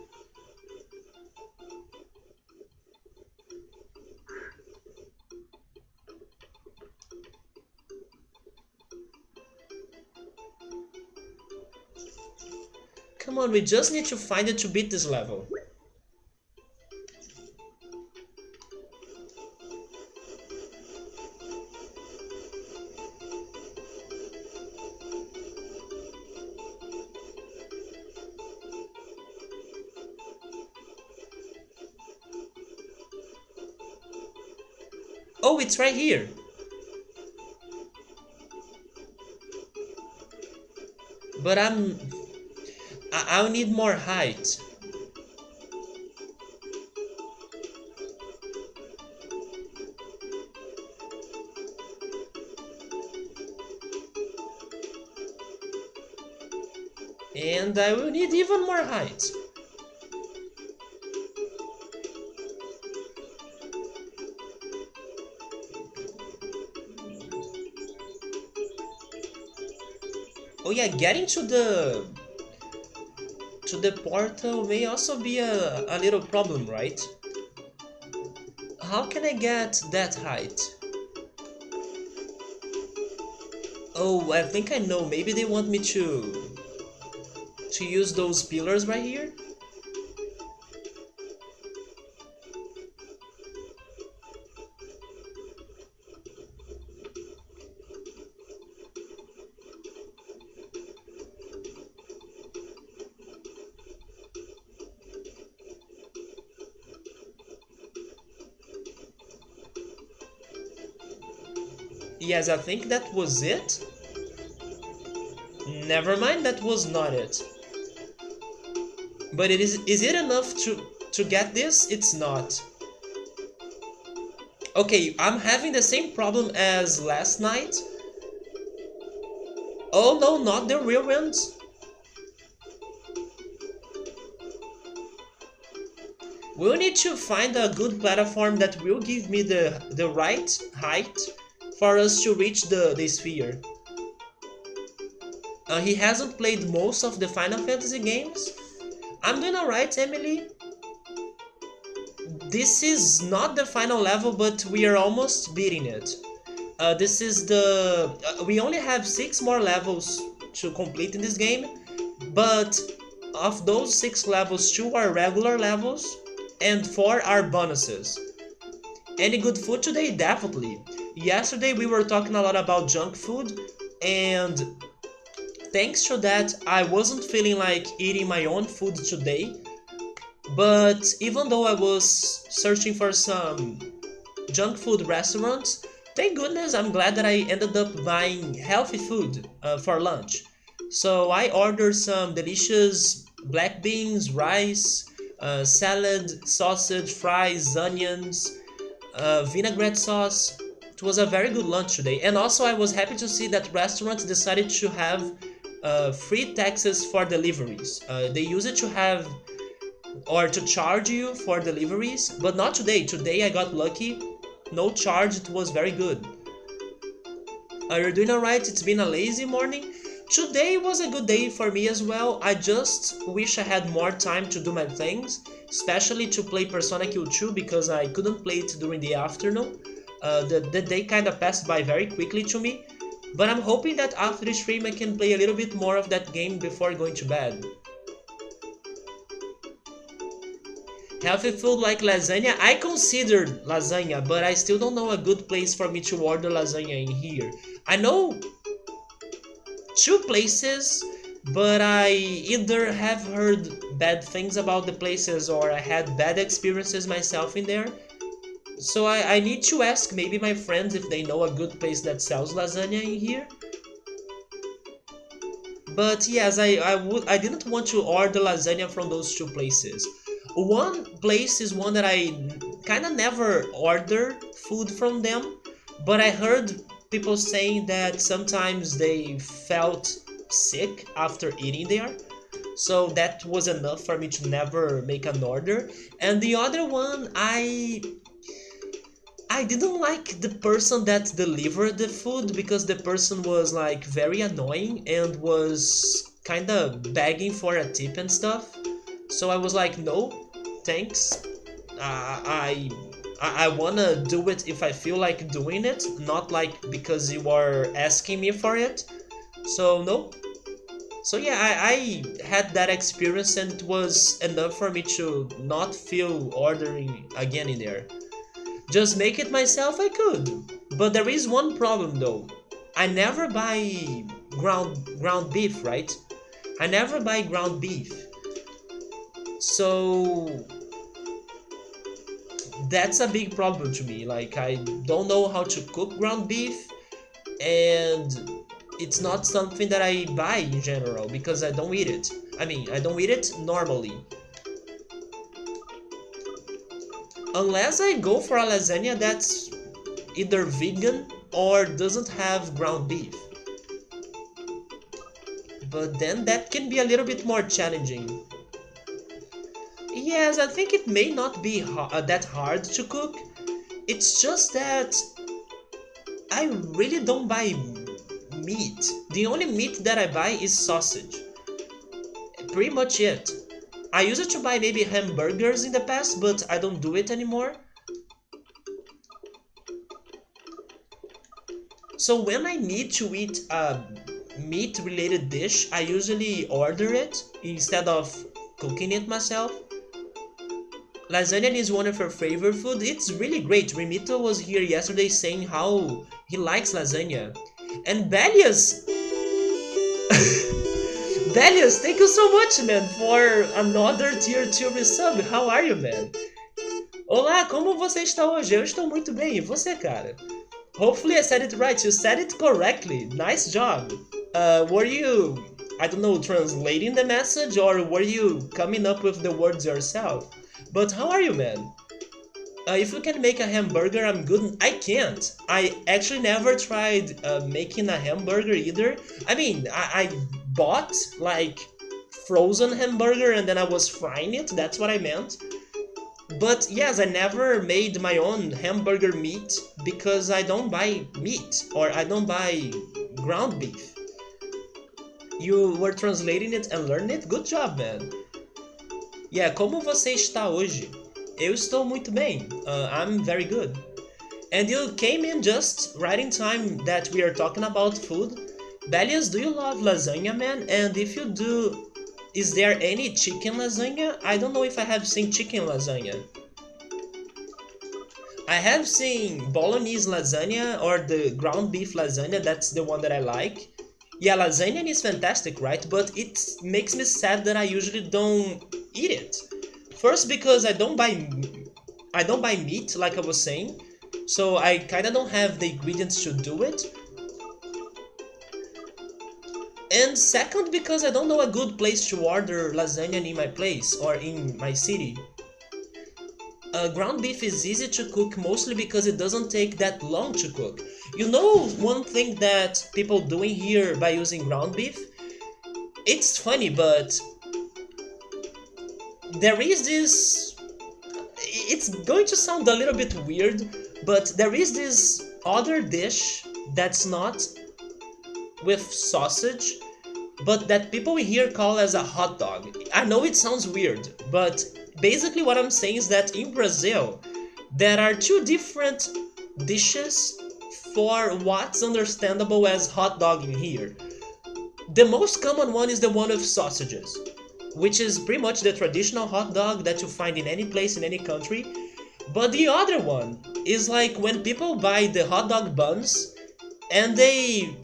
Come on, we just need to find it to beat this level. Oh, it's right here. But I'll need more height. And I will need even more height. Oh yeah, getting to the portal may also be a little problem, right? How can I get that height? Oh, I think I know. Maybe they want me to use those pillars right here? Yes, I think that was it. Never mind, that was not it. But is it enough to get this? It's not. Okay, I'm having the same problem as last night. Oh no, not the Whirlwinds. We'll need to find a good platform that will give me the right height for us to reach the sphere. He hasn't played most of the Final Fantasy games. I'm doing alright, Emily. This is not the final level, but we are almost beating it. This is the... we only have 6 more levels to complete in this game, but of those 6 levels, 2 are regular levels and 4 are bonuses. Any good food today? Definitely. Yesterday we were talking a lot about junk food, and thanks to that I wasn't feeling like eating my own food today. But even though I was searching for some junk food restaurants, thank goodness I'm glad that I ended up buying healthy food for lunch. So I ordered some delicious black beans, rice, salad, sausage, fries, onions, vinaigrette sauce. It was a very good lunch today. And also I was happy to see that restaurants decided to have free taxes for deliveries. They use it to have or to charge you for deliveries, but not today. Today I got lucky. No charge, it was very good. You're doing alright? It's been a lazy morning. Today was a good day for me as well. I just wish I had more time to do my things, especially to play Persona Q2 because I couldn't play it during the afternoon. The day kind of passed by very quickly to me, but I'm hoping that after the stream I can play a little bit more of that game before going to bed. Healthy food like lasagna? I considered lasagna, but I still don't know a good place for me to order lasagna in here. I know two places, but I either have heard bad things about the places or I had bad experiences myself in there. So I need to ask maybe my friends if they know a good place that sells lasagna in here. But yes, I didn't want to order lasagna from those two places. One place is one that I kind of never order food from them, but I heard people saying that sometimes they felt sick after eating there. So that was enough for me to never make an order. And the other one, I didn't like the person that delivered the food because the person was like very annoying and was kind of begging for a tip and stuff. So I was like, no, thanks. I wanna do it if I feel like doing it, not like because you are asking me for it. So no. So yeah, I had that experience and it was enough for me to not feel ordering again in there. Just make it myself I could. But there is one problem though. I never buy ground beef, right? I never buy ground beef. So that's a big problem to me. Like I don't know how to cook ground beef and it's not something that I buy in general because I don't eat it. I mean, I don't eat it normally. Unless I go for a lasagna that's either vegan or doesn't have ground beef. But then that can be a little bit more challenging. Yes, I think it may not be that hard to cook. It's just that I really don't buy meat. The only meat that I buy is sausage. Pretty much it. I used to buy maybe hamburgers in the past, but I don't do it anymore. So when I need to eat a meat-related dish, I usually order it instead of cooking it myself. Lasagna is one of her favorite food. It's really great. Remito was here yesterday saying how he likes lasagna. And Belias! Belias, thank you so much, man, for another tier 2 resub. How are you, man? Olá, como você está hoje? Eu estou muito bem. E você, cara? Hopefully I said it right. You said it correctly. Nice job. Were you, I don't know, translating the message or were you coming up with the words yourself? But how are you, man? If you can make a hamburger, I'm good. I can't. I actually never tried making a hamburger either. I mean, I bought like frozen hamburger and then I was frying it. That's what I meant. But yes, I never made my own hamburger meat because I don't buy meat or I don't buy ground beef. You were translating it and learning it? Good job, man. Yeah, como você está hoje? Eu estou muito bem. I'm very good. And you came in just right in time that we are talking about food. Belias, do you love lasagna, man? And if you do, is there any chicken lasagna? I don't know if I have seen chicken lasagna. I have seen bolognese lasagna or the ground beef lasagna. That's the one that I like. Yeah, lasagna is fantastic, right? But it makes me sad that I usually don't eat it. First, because I don't buy meat, like I was saying, so I kind of don't have the ingredients to do it. And second, because I don't know a good place to order lasagna in my place or in my city. Ground beef is easy to cook mostly because it doesn't take that long to cook. You know one thing that people doing here by using ground beef? It's funny, but there is this... It's going to sound a little bit weird, but there is this other dish that's not with sausage, but that people here call as a hot dog. I know it sounds weird, but basically what I'm saying is that in Brazil, there are two different dishes for what's understandable as hot dog in here. The most common one is the one with sausages, which is pretty much the traditional hot dog that you find in any place in any country. But the other one is like when people buy the hot dog buns and they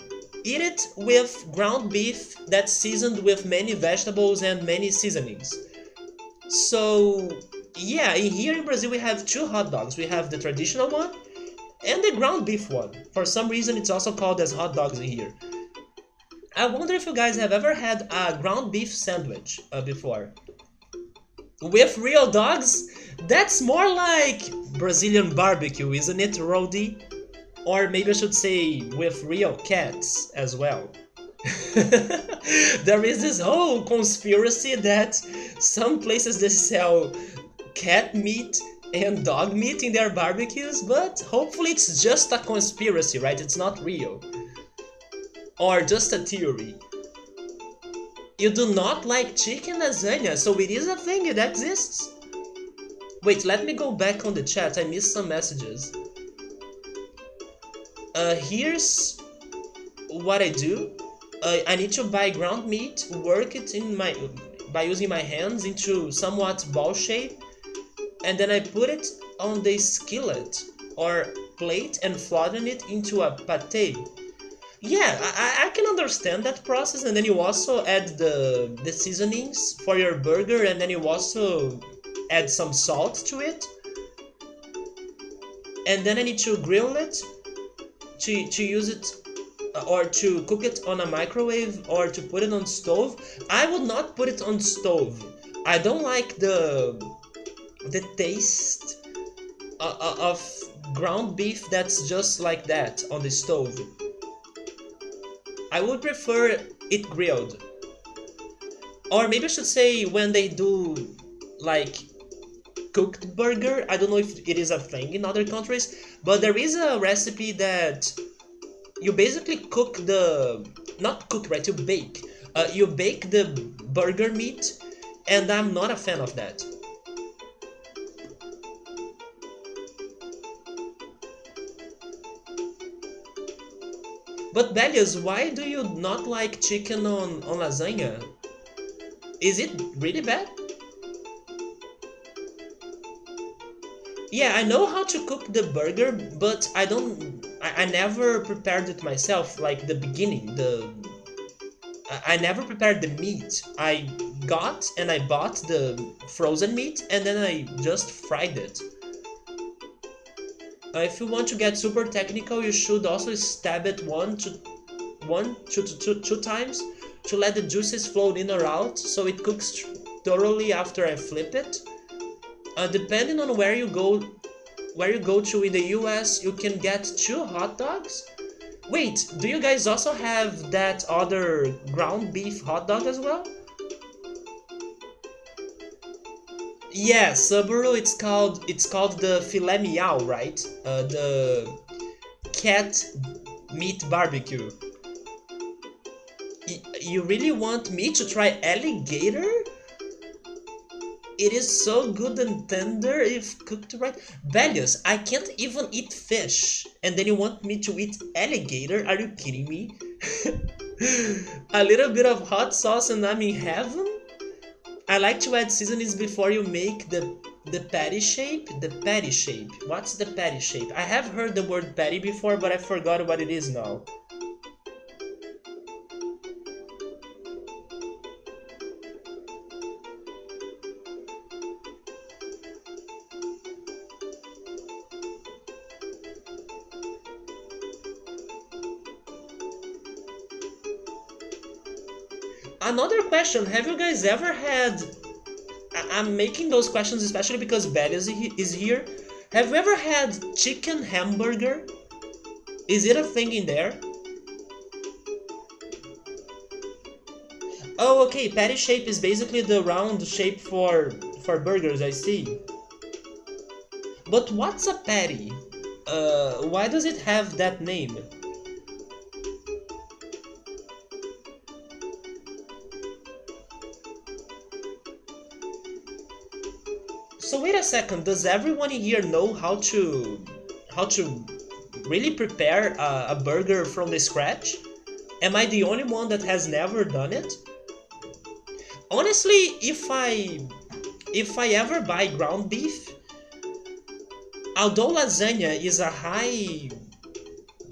eat it with ground beef that's seasoned with many vegetables and many seasonings. So, yeah, in here in Brazil we have two hot dogs. We have the traditional one and the ground beef one. For some reason it's also called as hot dogs in here. I wonder if you guys have ever had a ground beef sandwich before. With real dogs? That's more like Brazilian barbecue, isn't it, Rody? Or maybe I should say with real cats as well. There is this whole conspiracy that some places they sell cat meat and dog meat in their barbecues, but hopefully it's just a conspiracy, right? It's not real. Or just a theory. You do not like chicken lasagna, so it is a thing, it exists. Wait, let me go back on the chat, I missed some messages. Here's what I do. I need to buy ground meat, work it in my by using my hands into somewhat ball shape, and then I put it on the skillet or plate and flatten it into a pate. Yeah, I can understand that process, and then you also add the seasonings for your burger, and then you also add some salt to it. And then I need to grill it, to use it, or to cook it on a microwave, or to put it on stove. I would not put it on stove. I don't like the taste of ground beef that's just like that on the stove. I would prefer it grilled. Or maybe I should say when they do like cooked burger. I don't know if it is a thing in other countries, but there is a recipe that you basically cook not cook, right? You bake. You bake the burger meat, and I'm not a fan of that. But Belias, why do you not like chicken on lasagna? Is it really bad? Yeah, I know how to cook the burger, but I never prepared it myself, like the beginning, I never prepared the meat. I got and I bought the frozen meat and then I just fried it. If you want to get super technical, you should also stab it two times to let the juices flow in or out, so it cooks thoroughly after I flip it. Depending on where you go to in the US, you can get two hot dogs. Wait, do you guys also have that other ground beef hot dog as well? Yeah, Subaru. It's called the filet mignon, right? The cat meat barbecue. You really want me to try alligator? It is so good and tender if cooked right. Belius, I can't even eat fish, and then you want me to eat alligator? Are you kidding me? A little bit of hot sauce and I'm in heaven? I like to add seasonings before you make the patty shape. The patty shape. What's the patty shape? I have heard the word patty before, but I forgot what it is now. Another question, have you guys ever had... I'm making those questions especially because Bad is here. Have you ever had chicken hamburger? Is it a thing in there? Oh, okay, patty shape is basically the round shape for burgers, I see. But what's a patty? Why does it have that name? So wait a second, does everyone here know how to really prepare a burger from the scratch? Am I the only one that has never done it? Honestly, if I ever buy ground beef, although lasagna is a high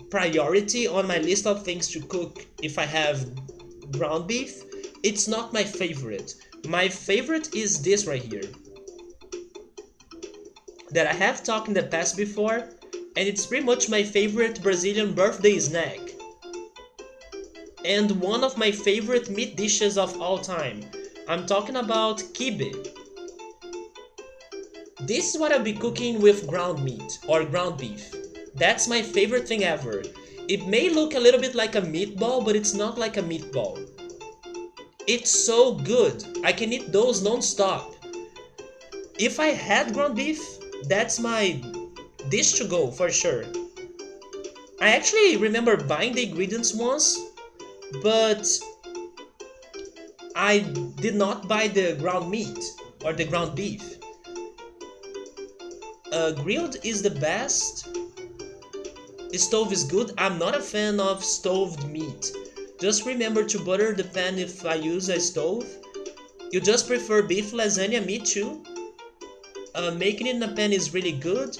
priority on my list of things to cook if I have ground beef, it's not my favorite. My favorite is this right here, that I have talked in the past before, and it's pretty much my favorite Brazilian birthday snack. And one of my favorite meat dishes of all time. I'm talking about kibe. This is what I'll be cooking with ground meat or ground beef. That's my favorite thing ever. It may look a little bit like a meatball, but it's not like a meatball. It's so good. I can eat those non-stop. If I had ground beef, that's my dish to go for sure. I actually remember buying the ingredients once, but I did not buy the ground meat or the ground beef. Grilled is the best. Stove is good. I'm not a fan of stoved meat. Just remember to butter the pan if I use a stove. You just prefer beef lasagna, me too. Making it in a pan is really good.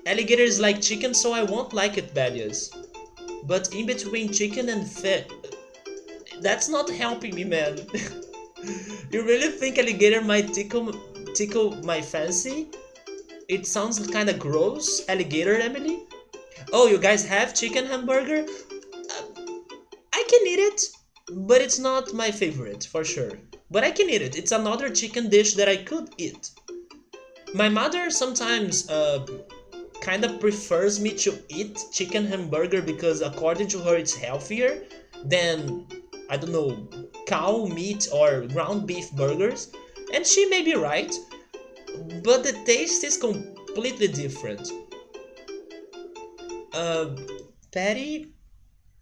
Alligator is like chicken, so I won't like it, Badias. But in between chicken and fish, that's not helping me, man. You really think alligator might tickle my fancy? It sounds kind of gross, alligator, Emily. Oh, you guys have chicken hamburger? I can eat it, but it's not my favorite, for sure. But I can eat it. It's another chicken dish that I could eat. My mother sometimes kind of prefers me to eat chicken hamburger because according to her it's healthier than, I don't know, cow meat or ground beef burgers. And she may be right, but the taste is completely different. Patty,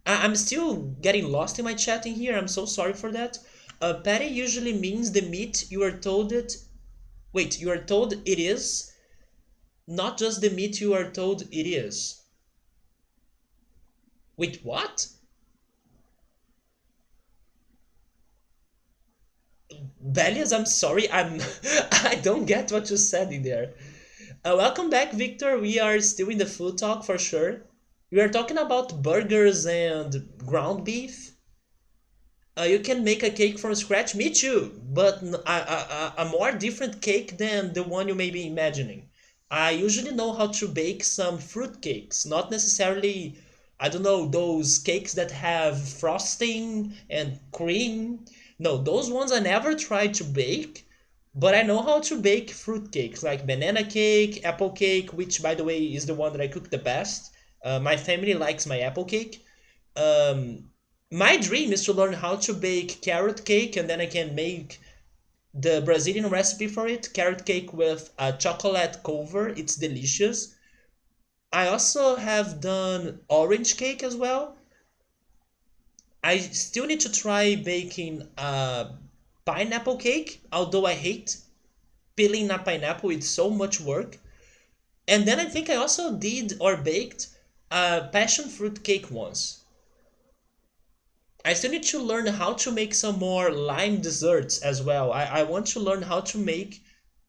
I'm still getting lost in my chatting here. I'm so sorry for that. Patty usually means the meat you are told it. Wait, you are told it is, not just the meat you are told it is. Wait, what? Belias, I'm sorry, I don't get what you said in there. Welcome back, Victor. We are still in the food talk for sure. We are talking about burgers and ground beef. You can make a cake from scratch, me too, but a more different cake than the one you may be imagining. I usually know how to bake some fruit cakes, not necessarily, I don't know, those cakes that have frosting and cream. No, those ones I never tried to bake, but I know how to bake fruit cakes like banana cake, apple cake, which by the way is the one that I cook the best. My family likes my apple cake. Um, my dream is to learn how to bake carrot cake, and then I can make the Brazilian recipe for it, carrot cake with a chocolate cover. It's delicious. I also have done orange cake as well. I still need to try baking a pineapple cake, although I hate peeling a pineapple, it's so much work. And then I think I also did or baked a passion fruit cake once. I still need to learn how to make some more lime desserts as well. I want to learn how to make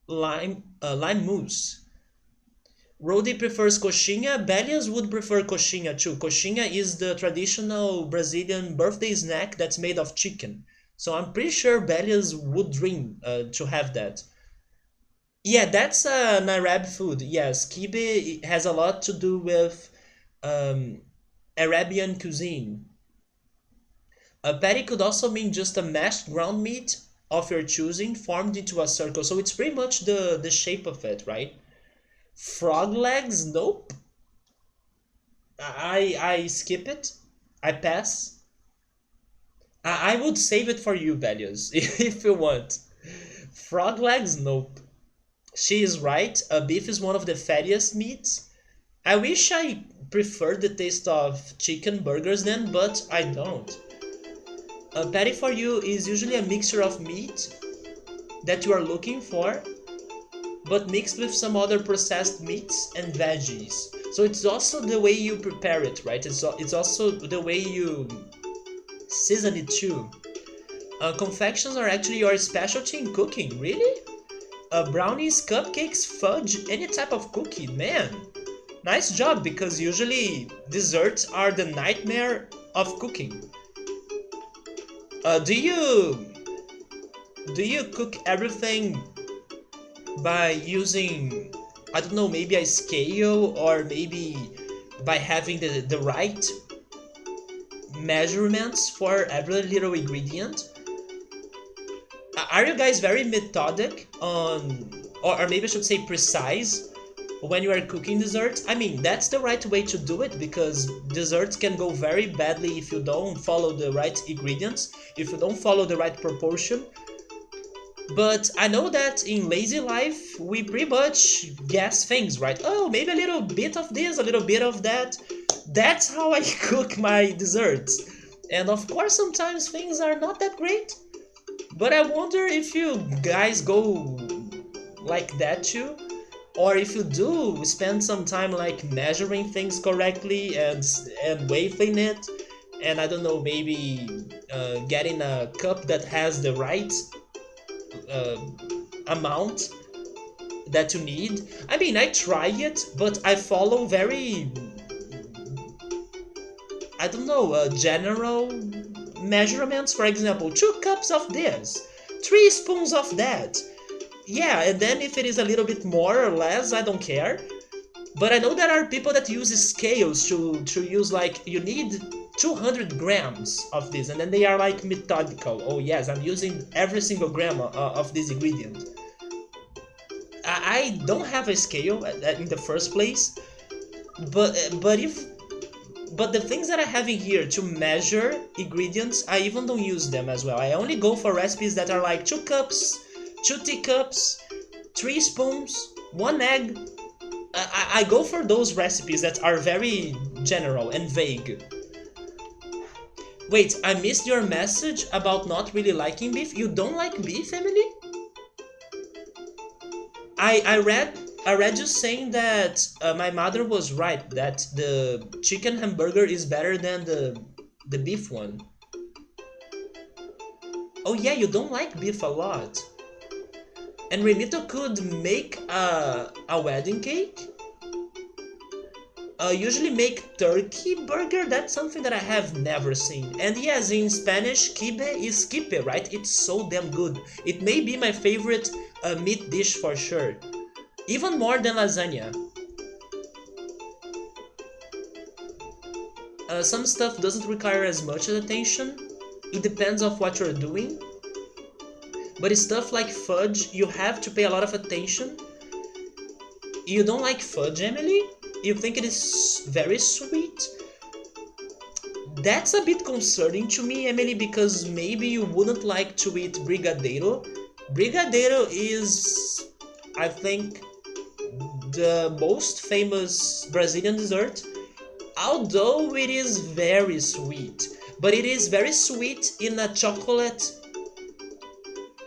lime mousse. Rodi prefers coxinha. Belias would prefer coxinha too. Coxinha is the traditional Brazilian birthday snack that's made of chicken. So I'm pretty sure Belias would dream to have that. Yeah, that's an Arab food. Yes, kibe has a lot to do with um, Arabian cuisine. A patty could also mean just a mashed ground meat of your choosing formed into a circle. So it's pretty much the shape of it, right? Frog legs? Nope. I skip it. I pass. I would save it for you, Belius, if you want. Frog legs? Nope. She is right. Beef is one of the fattiest meats. I wish I preferred the taste of chicken burgers then, but I don't. A patty for you is usually a mixture of meat that you are looking for. but mixed with some other processed meats and veggies. So it's also the way you prepare it, right? It's also the way you season it too. Confections are actually your specialty in cooking, really? Brownies, cupcakes, fudge, any type of cookie, man. Nice job, because usually desserts are the nightmare of cooking. Do you cook everything by using, I don't know, maybe a scale, or maybe by having the right measurements for every little ingredient? Are you guys very methodic on, or maybe I should say precise, when you are cooking desserts? I mean, that's the right way to do it, because desserts can go very badly if you don't follow the right ingredients, if you don't follow the right proportion. But I know that in lazy life, we pretty much guess things, right? Oh, maybe a little bit of this, a little bit of that. That's how I cook my desserts. And of course, sometimes things are not that great. But I wonder if you guys go like that too, or if you do spend some time like measuring things correctly and weighing it, and I don't know, maybe getting a cup that has the right uh, amount that you need. I mean, I try it, but I follow very, I don't know, general measurements. For example, 2 cups of this, 3 spoons of that. Yeah, and then if it is a little bit more or less, I don't care. But I know there are people that use scales to use, like, you need 200 grams of this, and then they are like methodical. Oh yes, I'm using every single gram of this ingredient. I don't have a scale in the first place, but the things that I have in here to measure ingredients, I even don't use them as well. I only go for recipes that are like 2 cups, 2 teacups, 3 spoons, 1 egg. I go for those recipes that are very general and vague. Wait, I missed your message about not really liking beef. You don't like beef, Emily? I read you saying that my mother was right, that the chicken hamburger is better than the beef one. Oh yeah, you don't like beef a lot. And Remito could make a wedding cake. Usually make turkey burger. That's something that I have never seen. And yes, in Spanish, kibe is kipe, right? It's so damn good. It may be my favorite meat dish for sure. Even more than lasagna. Some stuff doesn't require as much attention. It depends on what you're doing. But stuff like fudge, you have to pay a lot of attention. You don't like fudge, Emily? You think it is very sweet? That's a bit concerning to me, Emily, because maybe you wouldn't like to eat brigadeiro. Brigadeiro is, I think, the most famous Brazilian dessert, although it is very sweet. But it is very sweet in a chocolate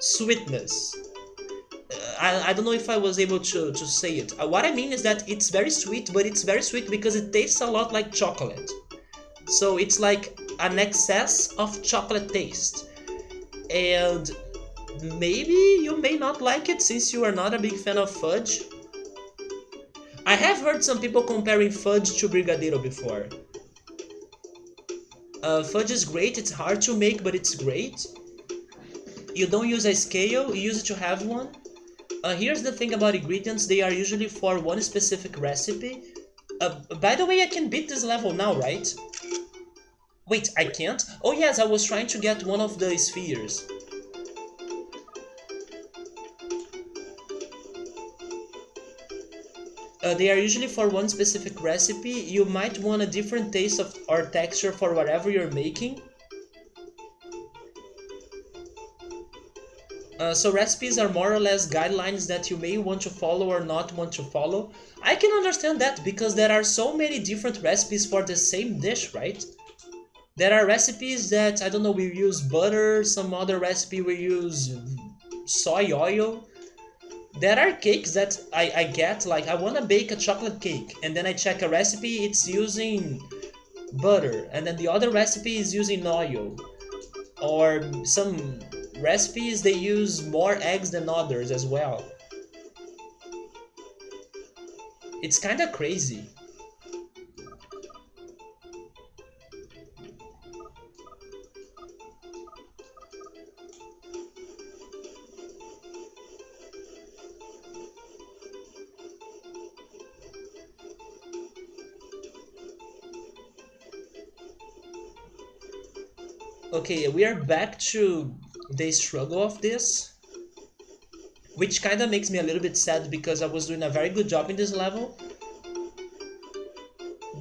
sweetness. I don't know if I was able to say it. What I mean is that it's very sweet, but it's very sweet because it tastes a lot like chocolate. So it's like an excess of chocolate taste. And maybe you may not like it since you are not a big fan of fudge. I have heard some people comparing fudge to brigadeiro before. Fudge is great, it's hard to make, but it's great. You don't use a scale, you use it to have one. Here's the thing about ingredients, they are usually for one specific recipe. By the way, I can beat this level now, right? Wait, I can't? Oh yes, I was trying to get one of the spheres. They are usually for one specific recipe. You might want a different taste of or texture for whatever you're making. So recipes are more or less guidelines that you may want to follow or not want to follow. I can understand that because there are so many different recipes for the same dish, right? There are recipes that, I don't know, we use butter, some other recipe we use soy oil. There are cakes that I get, like I want to bake a chocolate cake, and then I check a recipe, it's using butter, and then the other recipe is using oil. Or some recipes, they use more eggs than others as well. It's kind of crazy. Okay, we are back to the struggle of this, which kind of makes me a little bit sad because I was doing a very good job in this level.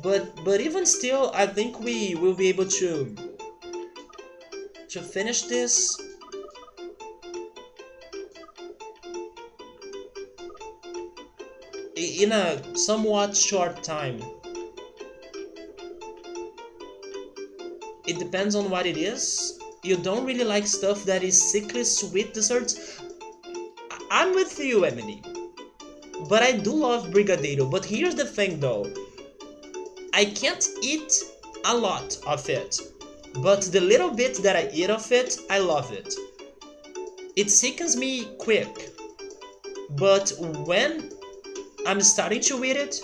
But even still, I think we will be able to finish this in a somewhat short time. It depends on what it is. You don't really like stuff that is sickly sweet desserts. I'm with you, Emily. But I do love Brigadeiro. But here's the thing though. I can't eat a lot of it. But the little bit that I eat of it, I love it. It sickens me quick. But when I'm starting to eat it,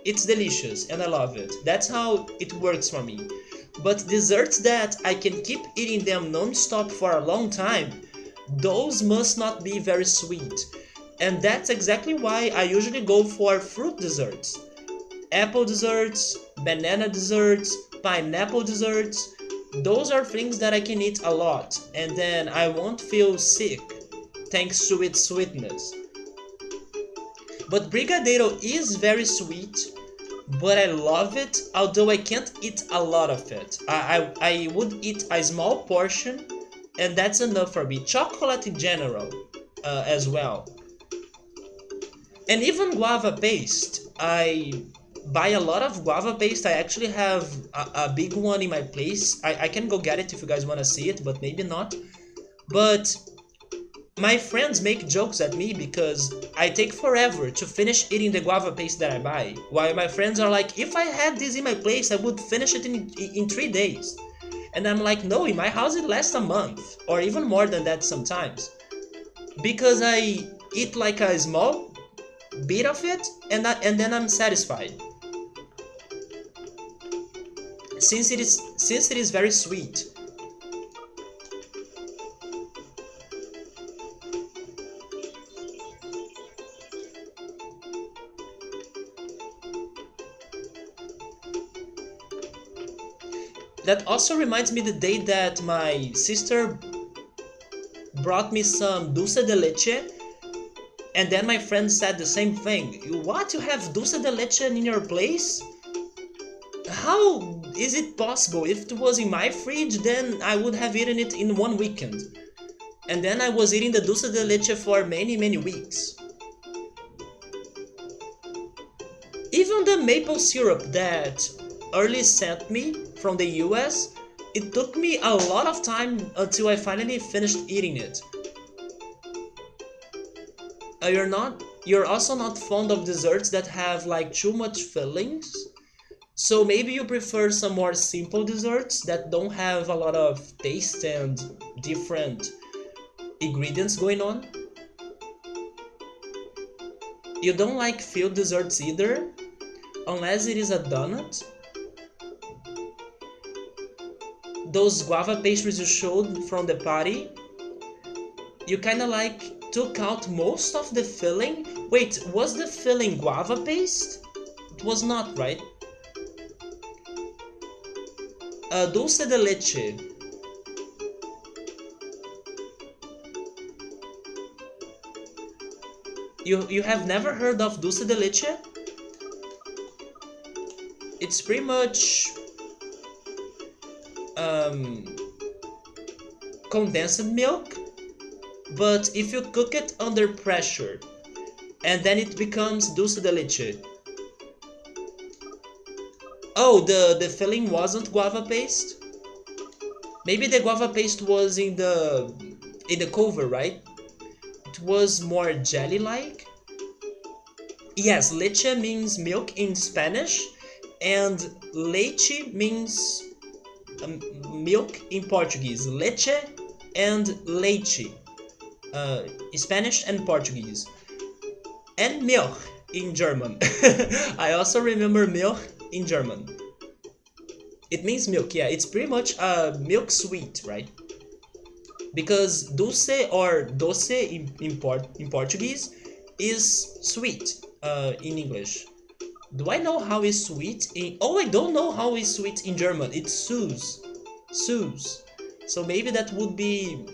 it's delicious and I love it. That's how it works for me. But desserts that I can keep eating them non-stop for a long time, those must not be very sweet. And that's exactly why I usually go for fruit desserts. Apple desserts, banana desserts, pineapple desserts. Those are things that I can eat a lot and then I won't feel sick thanks to its sweetness. But Brigadeiro is very sweet, but I love it, although I can't eat a lot of it. I would eat a small portion, and that's enough for me. Chocolate in general, as well. And even guava paste. I buy a lot of guava paste. I actually have a big one in my place. I can go get it if you guys want to see it, but maybe not. But my friends make jokes at me because I take forever to finish eating the guava paste that I buy, while my friends are like, if I had this in my place, I would finish it in 3 days. And I'm like, no, in my house it lasts a month, or even more than that sometimes. Because I eat like a small bit of it, and then I'm satisfied. Since it is very sweet. That also reminds me the day that my sister brought me some dulce de leche, and then my friend said the same thing. What, you have dulce de leche in your place? How is it possible? If it was in my fridge, then I would have eaten it in one weekend. And then I was eating the dulce de leche for many weeks. Even the maple syrup that Early sent me from the US, it took me a lot of time until I finally finished eating it. You're also not fond of desserts that have like too much fillings? So maybe you prefer some more simple desserts that don't have a lot of taste and different ingredients going on? You don't like filled desserts either? Unless it is a donut? Those guava pastries you showed from the party, you kinda like took out most of the filling. Wait, was the filling guava paste? It was not, right? Dulce de leche. You have never heard of dulce de leche? It's pretty much condensed milk, but if you cook it under pressure, and then it becomes dulce de leche. Oh, the filling wasn't guava paste? Maybe the guava paste was in the cover, right? it was more jelly-like. Yes, leche means milk in Spanish, and leite means milk in Portuguese. Leche and leite, uh, Spanish and Portuguese. And milk in German. I also remember milk in German. It means milk, yeah. It's pretty much milk sweet, right? Because dulce or doce in Portuguese is sweet in English. Do I know how is sweet in... Oh, I don't know how is sweet in German. It's süß. Süß. So maybe that would be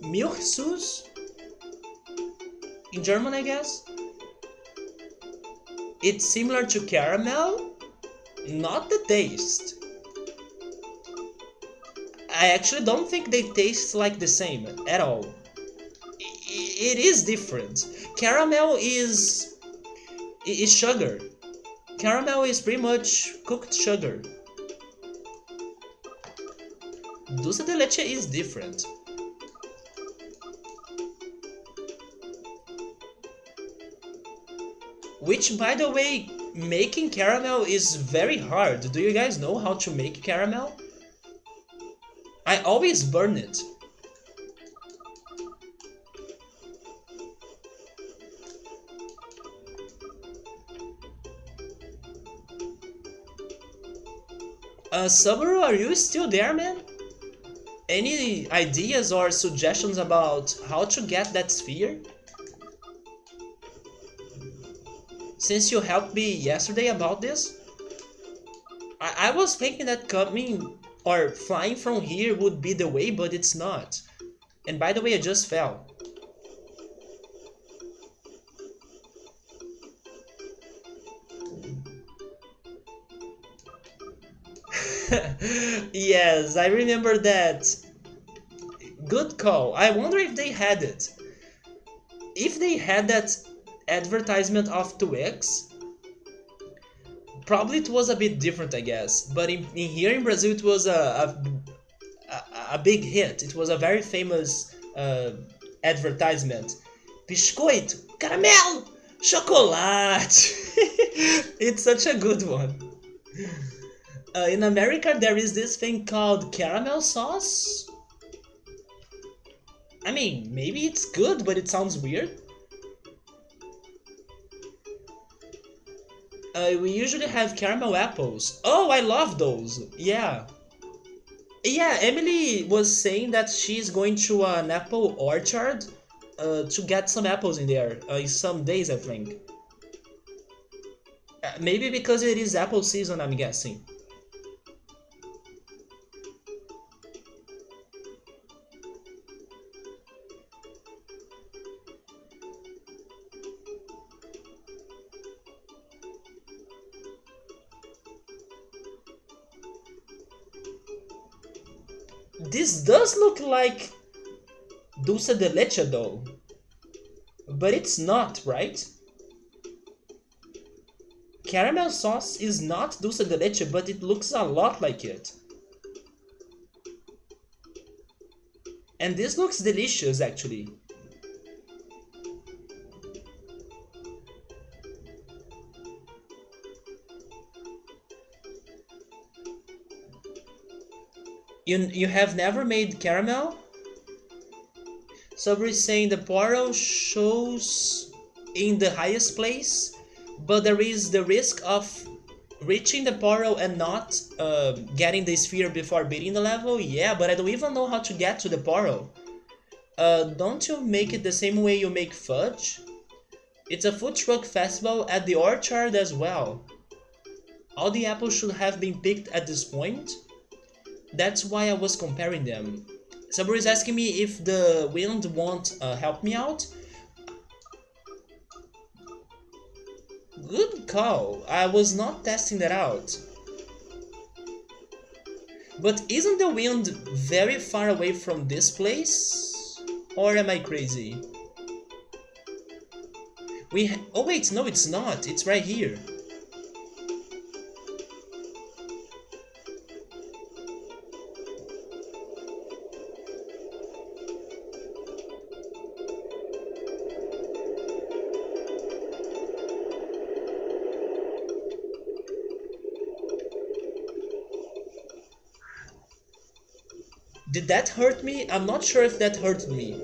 milk süß in German, I guess. It's similar to caramel, not the taste. I actually don't think they taste like the same at all. It is different. Caramel is sugar. Caramel is pretty much cooked sugar. Dulce de leche is different. Which, by the way, making caramel is very hard. Do you guys know how to make caramel? I always burn it. Subaru, are you still there, man? Any ideas or suggestions about how to get that sphere? Since you helped me yesterday about this, I was thinking that coming or flying from here would be the way, but it's not. And by the way, I just fell. Yes, I remember that. Good call. I wonder if they had it. If they had that advertisement of 2x, probably it was a bit different, I guess. But in here in Brazil, it was a big hit. It was a very famous advertisement. Biscoito, caramelo, chocolate. It's such a good one. In America, there is this thing called caramel sauce. I mean, maybe it's good, but it sounds weird. We usually have caramel apples. Oh, I love those. Yeah. Yeah, Emily was saying that she's going to an apple orchard to get some apples in there in some days, I think. Maybe because it is apple season, I'm guessing. This does look like dulce de leche though. But it's not, right? Caramel sauce is not dulce de leche, but it looks a lot like it. And this looks delicious, actually. You have never made caramel? Sabri is saying the portal shows in the highest place, but there is the risk of reaching the portal and not getting the sphere before beating the level. Yeah, but I don't even know how to get to the portal. Don't you make it the same way you make fudge? It's a food truck festival at the orchard as well. All the apples should have been picked at this point. That's why I was comparing them. Sabri is asking me if the wind won't help me out. Good call. I was not testing that out. But isn't the wind very far away from this place? Or am I crazy? Oh wait, no it's not. It's right here. Did that hurt me? I'm not sure if that hurt me.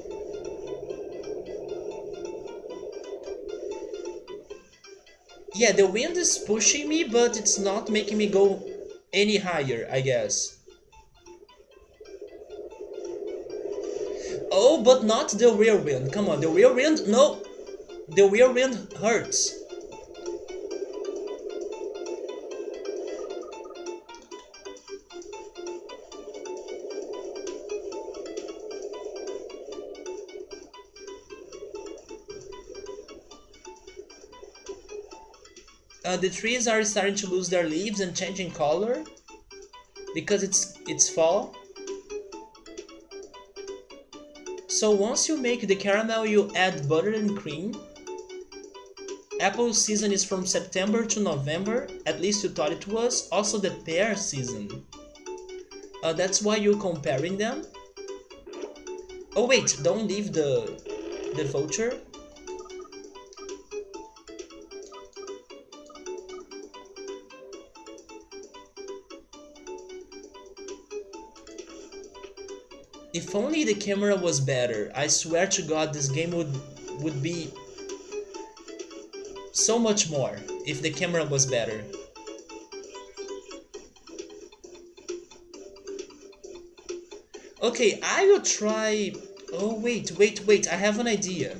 Yeah, the wind is pushing me, but it's not making me go any higher, I guess. Oh, but not the rear wind. Come on, the rear wind. No, the rear wind hurts. The trees are starting to lose their leaves and changing color because it's fall. So once you make the caramel, you add butter and cream. Apple season is from September to November, at least you thought it was. Also the pear season. That's why you're comparing them. Oh wait, don't leave the voucher. If only the camera was better. I swear to God, this game would be so much more if the camera was better. Okay, I will try... Oh, wait, I have an idea.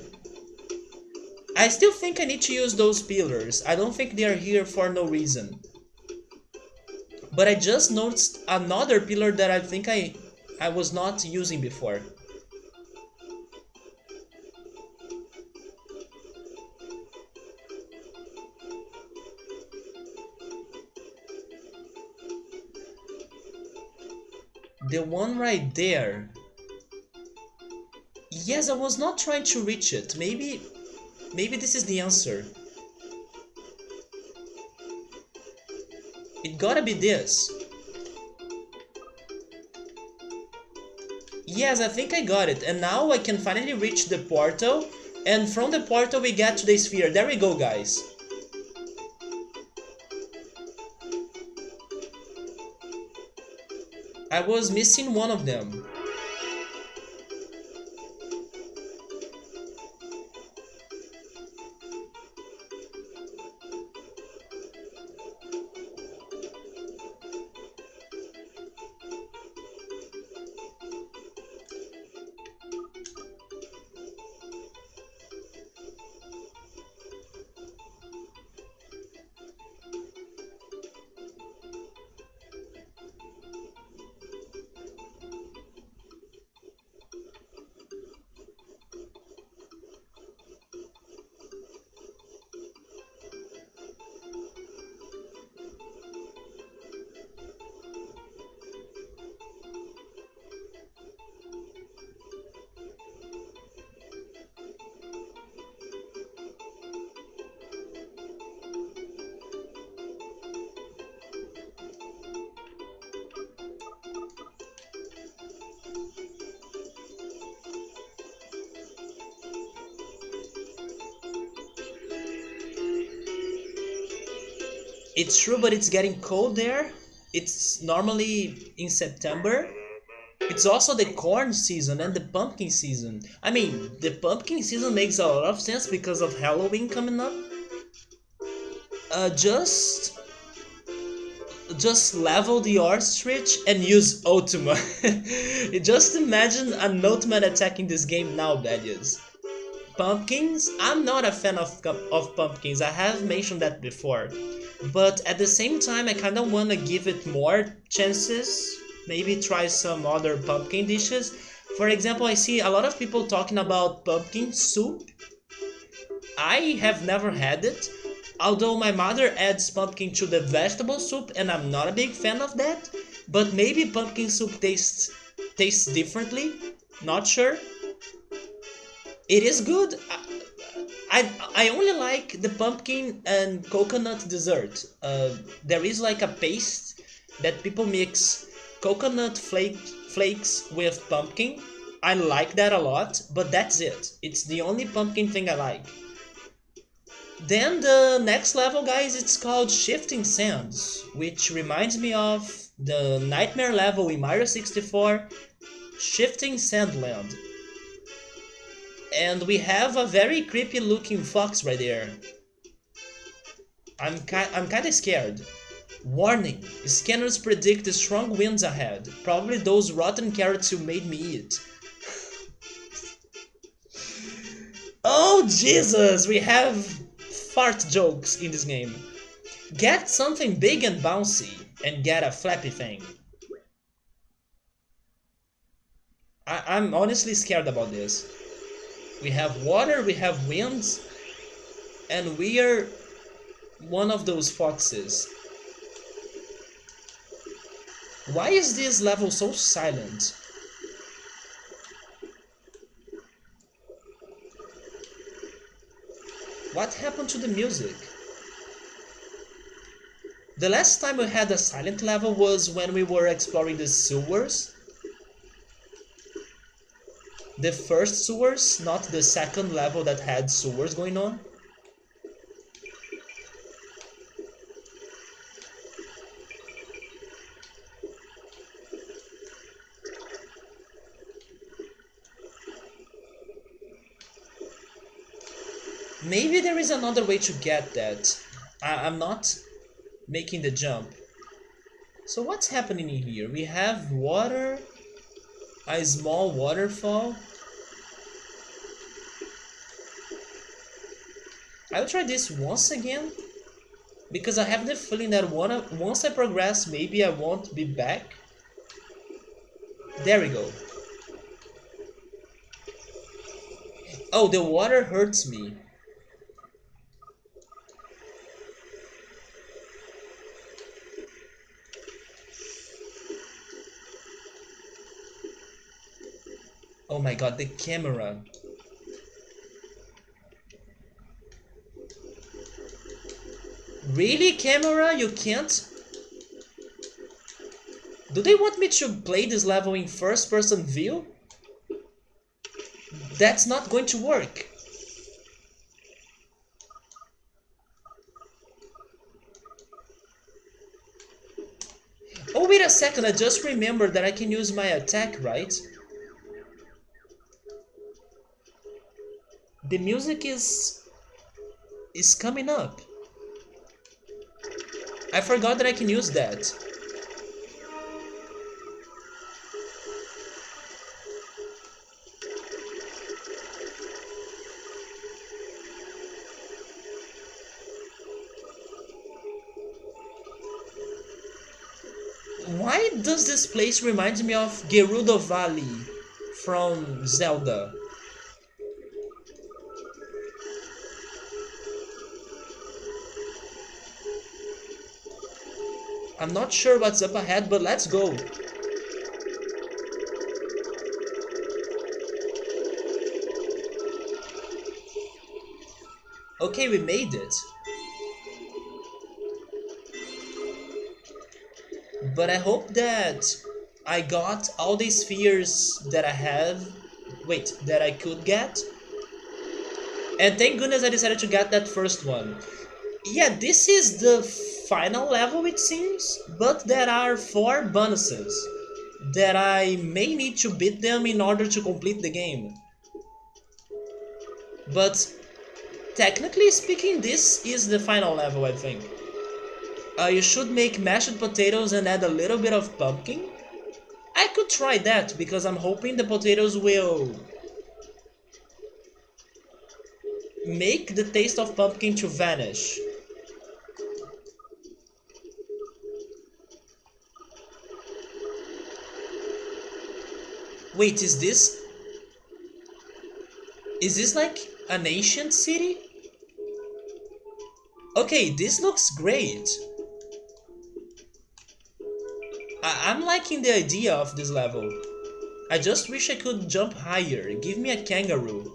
I still think I need to use those pillars. I don't think they are here for no reason. But I just noticed another pillar that I think I was not using before. The one right there. Yes, I was not trying to reach it. Maybe this is the answer. It gotta be this. Yes, I think I got it. And now I can finally reach the portal. And from the portal we get to the sphere. There we go, guys. I was missing one of them. It's true, but it's getting cold there. It's normally in September. It's also the corn season and the pumpkin season. I mean, the pumpkin season makes a lot of sense because of Halloween coming up. Uh, just just level the ostrich and use Ultima. Just imagine an Ultimate attacking this game now, Bellius. Pumpkins? I'm not a fan of pumpkins, I have mentioned that before. But at the same time, I kinda wanna give it more chances. Maybe try some other pumpkin dishes. For example, I see a lot of people talking about pumpkin soup. I have never had it, although my mother adds pumpkin to the vegetable soup and I'm not a big fan of that. But maybe pumpkin soup tastes differently, not sure. It is good. I only like the pumpkin and coconut dessert. There is like a paste that people mix coconut flakes with pumpkin. I like that a lot, but that's it. It's the only pumpkin thing I like. Then the next level, guys, it's called Shifting Sands, which reminds me of the Nightmare level in Mario 64. Shifting Sandland. And we have a very creepy looking fox right there. I'm kinda scared. Warning! Scanners predict strong winds ahead. Probably those rotten carrots you made me eat. Oh Jesus! We have fart jokes in this game. Get something big and bouncy, and get a flappy thing. I'm honestly scared about this. We have water, we have winds, and we are one of those foxes. Why is this level so silent? What happened to the music? The last time we had a silent level was when we were exploring the sewers. The first sewers, not the second level that had sewers going on. Maybe there is another way to get that. I'm not making the jump. So what's happening in here? We have water, a small waterfall. I'll try this once again, because I have the feeling that once I progress, maybe I won't be back. There we go. Oh, the water hurts me. Oh my god, the camera. Really, camera? You can't? Do they want me to play this level in first-person view? That's not going to work. Oh, wait a second, I just remembered that I can use my attack, right? The music is coming up. I forgot that I can use that. Why does this place remind me of Gerudo Valley from Zelda? I'm not sure what's up ahead, but let's go. Okay, we made it. But I hope that I got all the spheres that I have. Wait, that I could get. And thank goodness I decided to get that first one. Yeah, this is the final level it seems, but there are 4 bonuses that I may need to beat them in order to complete the game. But technically speaking, this is the final level, I think. You should make mashed potatoes and add a little bit of pumpkin. I could try that because I'm hoping the potatoes will make the taste of pumpkin to vanish. Wait, is this like an ancient city? Okay, this looks great. I'm liking the idea of this level. I just wish I could jump higher. Give me a kangaroo.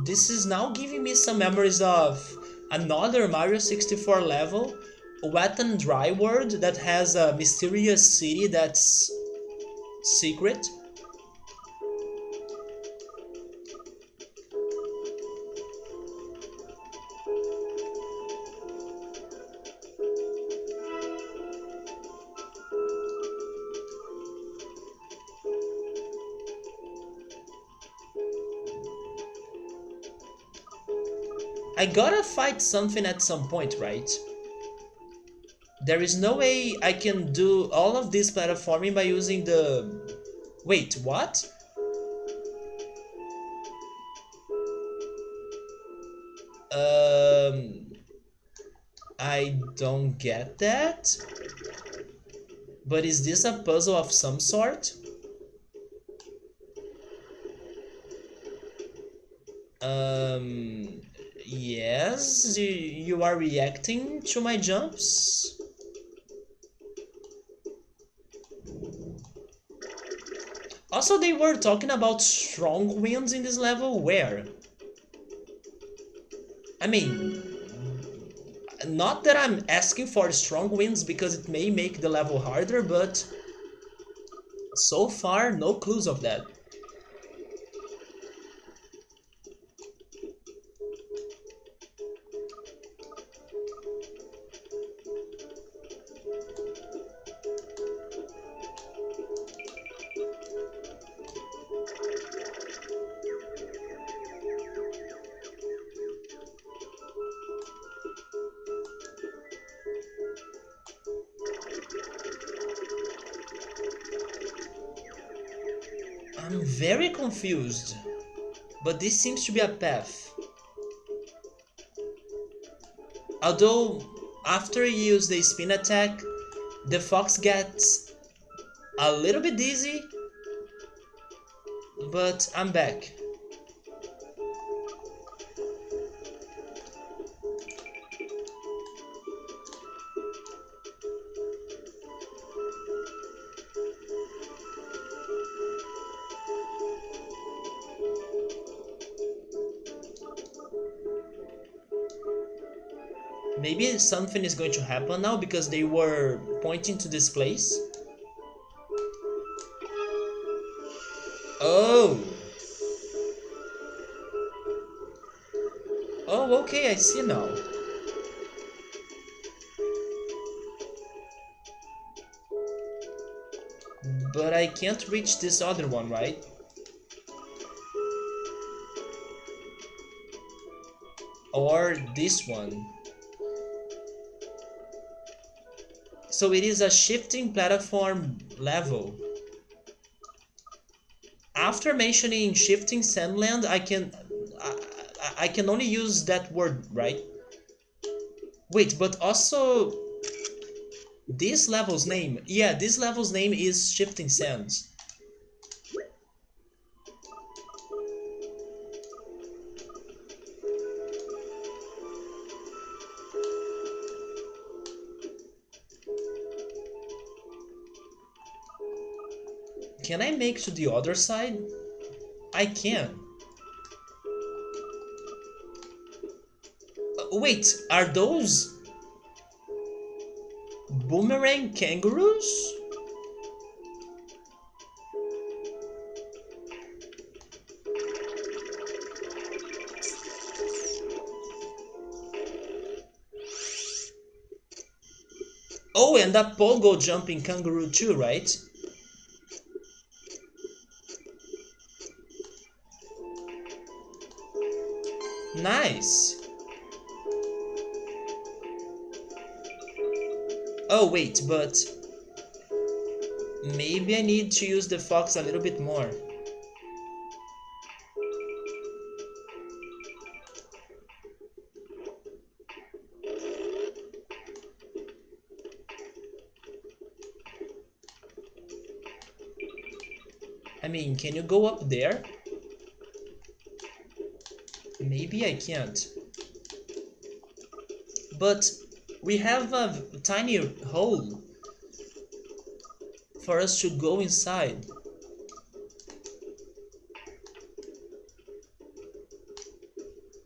This is now giving me some memories of another Mario 64 level, Wet and Dry World, that has a mysterious city that's secret. I gotta fight something at some point, right? There is no way I can do all of this platforming by using the... Wait, what? I don't get that. But is this a puzzle of some sort? Yes, you are reacting to my jumps. Also, they were talking about strong winds in this level. Where? I mean, not that I'm asking for strong winds because it may make the level harder, but so far, no clues of that. I'm very confused, but this seems to be a path. Although, after you use the spin attack, the fox gets a little bit dizzy, but I'm back. Maybe something is going to happen now because they were pointing to this place. Oh! Oh, okay, I see now. But I can't reach this other one, right? Or this one. So it is a shifting platform level. After mentioning shifting sandland, I can only use that word, right? Wait, but also this level's name. Yeah, this level's name is Shifting Sands. Can I make to the other side? I can. Wait, are those boomerang kangaroos? Oh, and a pogo jumping kangaroo too, right? Nice. Oh wait, but maybe I need to use the fox a little bit more. I mean, can you go up there? Maybe I can't. But we have a tiny hole for us to go inside.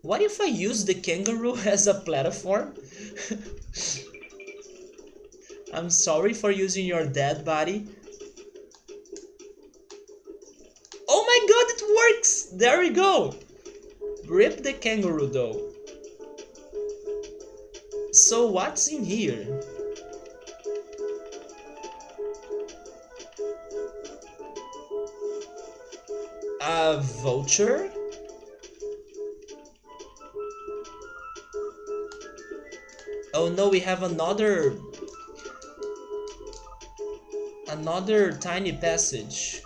What if I use the kangaroo as a platform? I'm sorry for using your dead body. Oh my god, it works! There we go! Rip the kangaroo though. So what's in here? A vulture? Oh no, we have another tiny passage.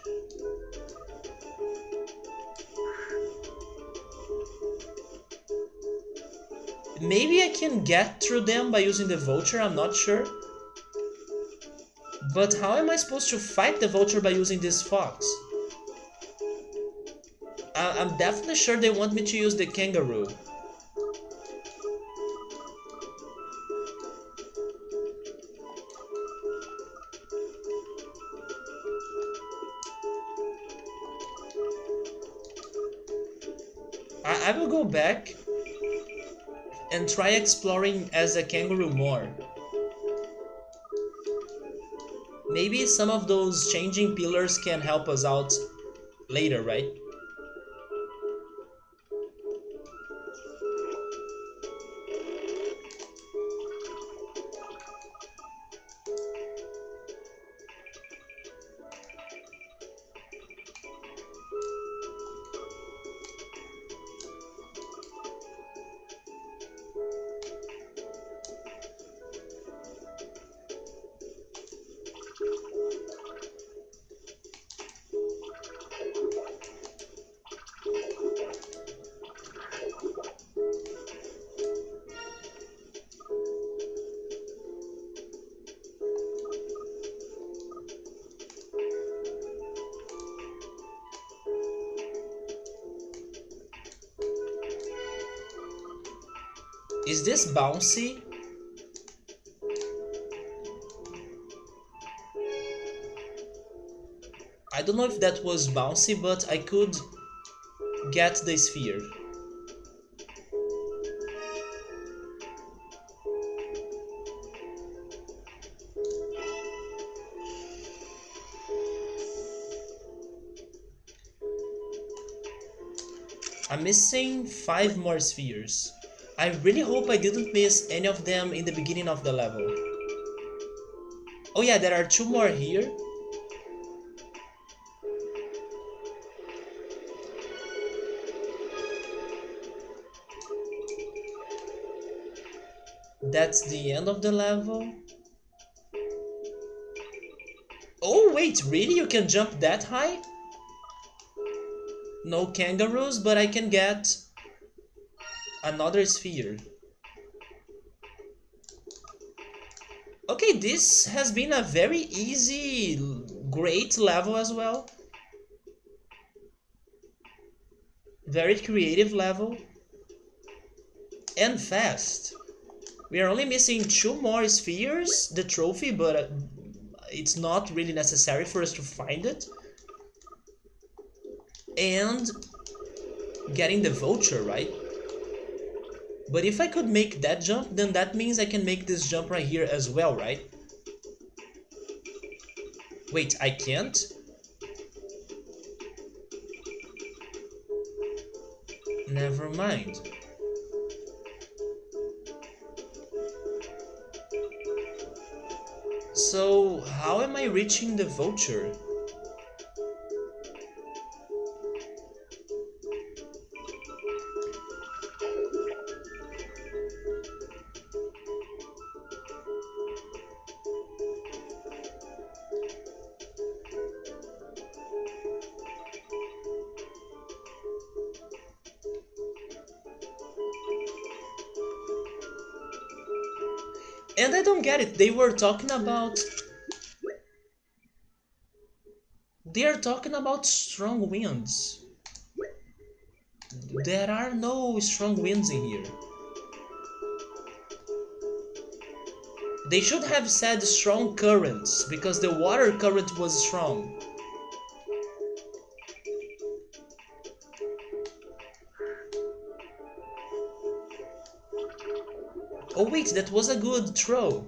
Maybe I can get through them by using the vulture, I'm not sure. But how am I supposed to fight the vulture by using this fox? I'm definitely sure they want me to use the kangaroo. I will go back and try exploring as a kangaroo more. Maybe some of those changing pillars can help us out later, right? Is this bouncy? I don't know if that was bouncy, but I could get the sphere. I'm missing 5 more spheres. I really hope I didn't miss any of them in the beginning of the level. Oh yeah, there are 2 more here. That's the end of the level. Oh wait, really? You can jump that high? No kangaroos, but I can get another sphere. Okay, this has been a very easy, great level as well. Very creative level. And fast. We are only missing 2 more spheres, the trophy, but it's not really necessary for us to find it. And getting the vulture, right? But if I could make that jump, then that means I can make this jump right here as well, right? Wait, I can't? Never mind. So, how am I reaching the vulture? And I don't get it. They are talking about strong winds. There are no strong winds in here. They should have said strong currents, because the water current was strong. Oh wait, that was a good throw.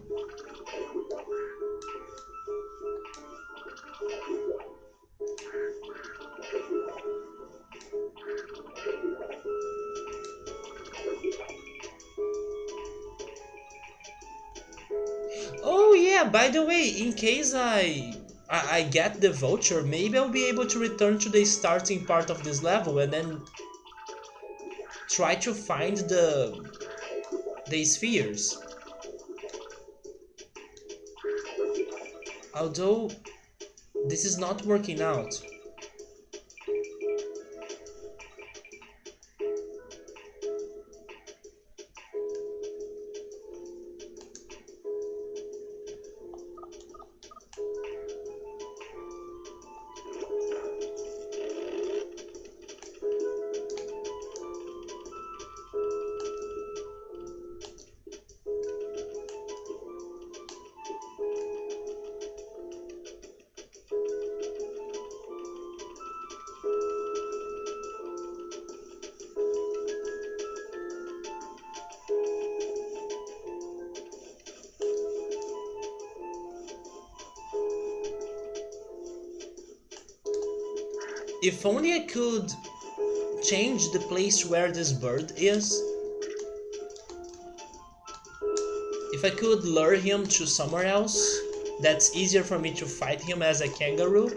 Oh yeah, by the way, in case I get the vulture, maybe I'll be able to return to the starting part of this level and then try to find the spheres. Although this is not working out. If only I could change the place where this bird is. If I could lure him to somewhere else, that's easier for me to fight him as a kangaroo.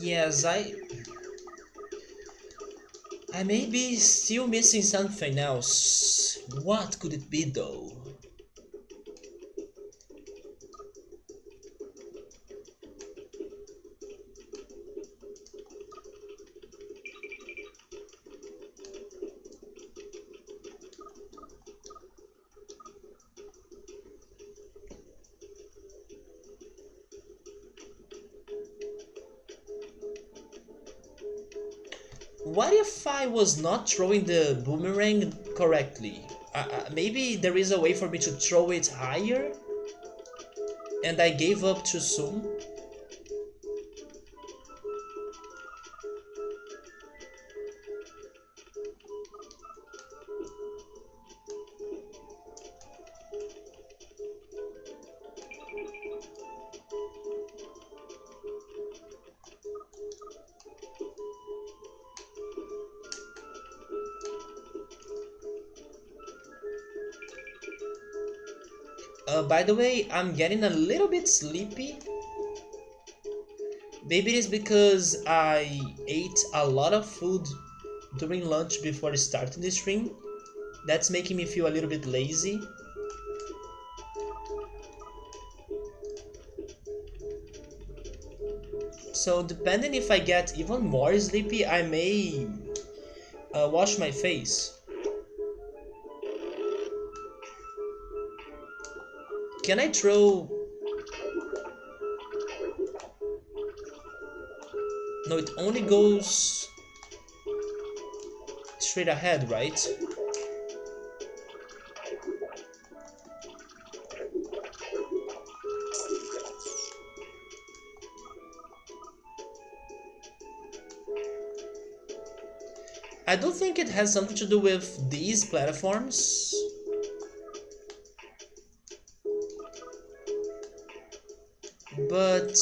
Yes, I may be still missing something else. What could it be though? What if I was not throwing the boomerang correctly? Maybe there is a way for me to throw it higher? And I gave up too soon? By the way, I'm getting a little bit sleepy. Maybe it is because I ate a lot of food during lunch before starting the stream. That's making me feel a little bit lazy. So depending if I get even more sleepy, I may wash my face. Can I throw... No, it only goes straight ahead, right? I don't think it has something to do with these platforms. But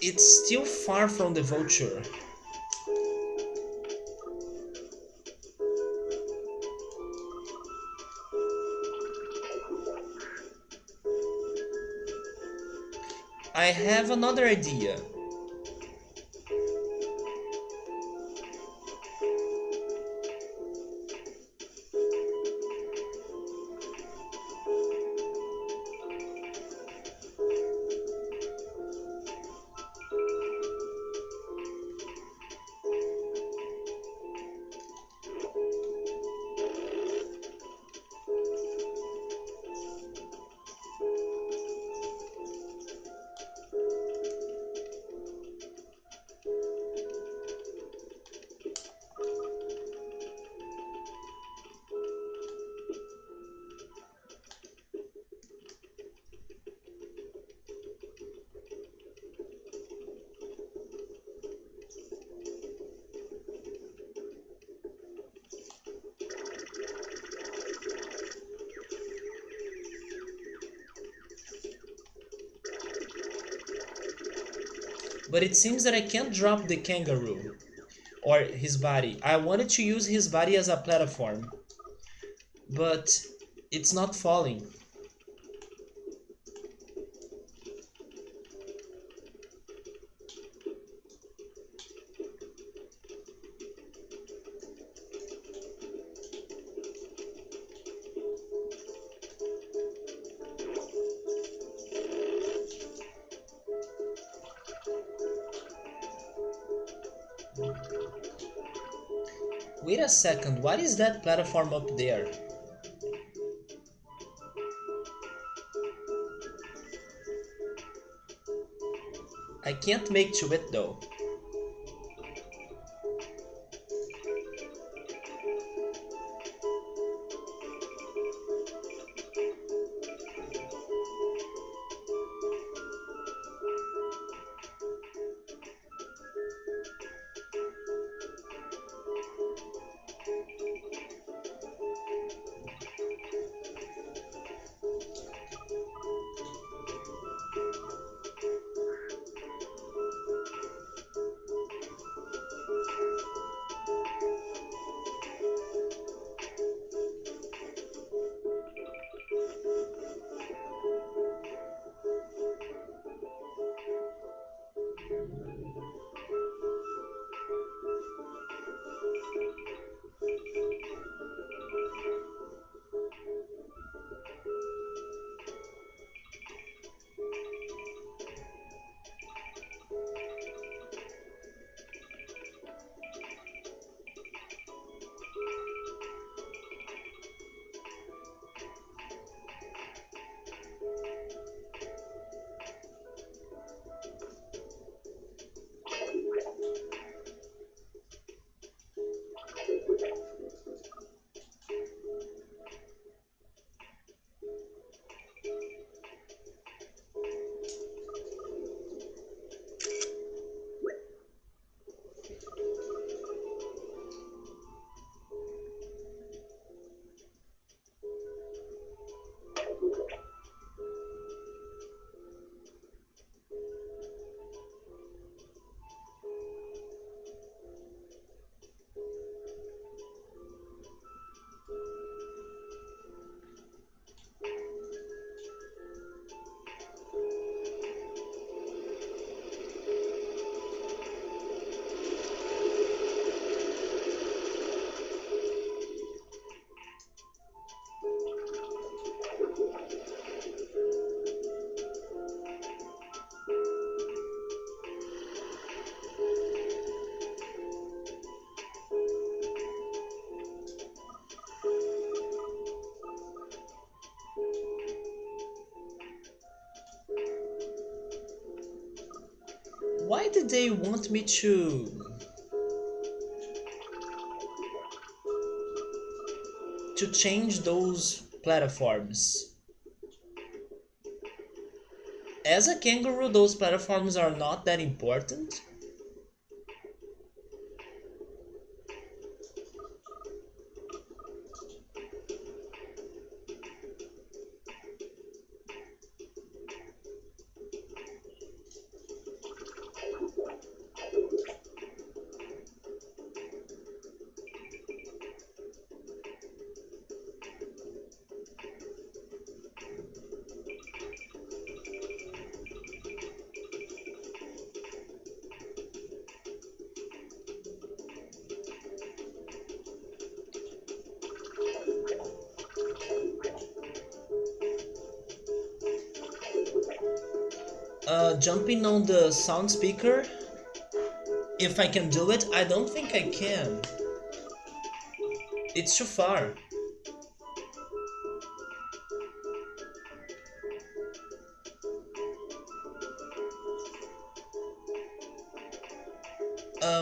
it's still far from the vulture. I have another idea. But it seems that I can't drop the kangaroo or his body. I wanted to use his body as a platform, but it's not falling. Wait a second, what is that platform up there? I can't make to it though. Why did they want me to change those platforms? As a kangaroo, those platforms are not that important. Jumping on the sound speaker, if I can do it, I don't think I can. It's too far.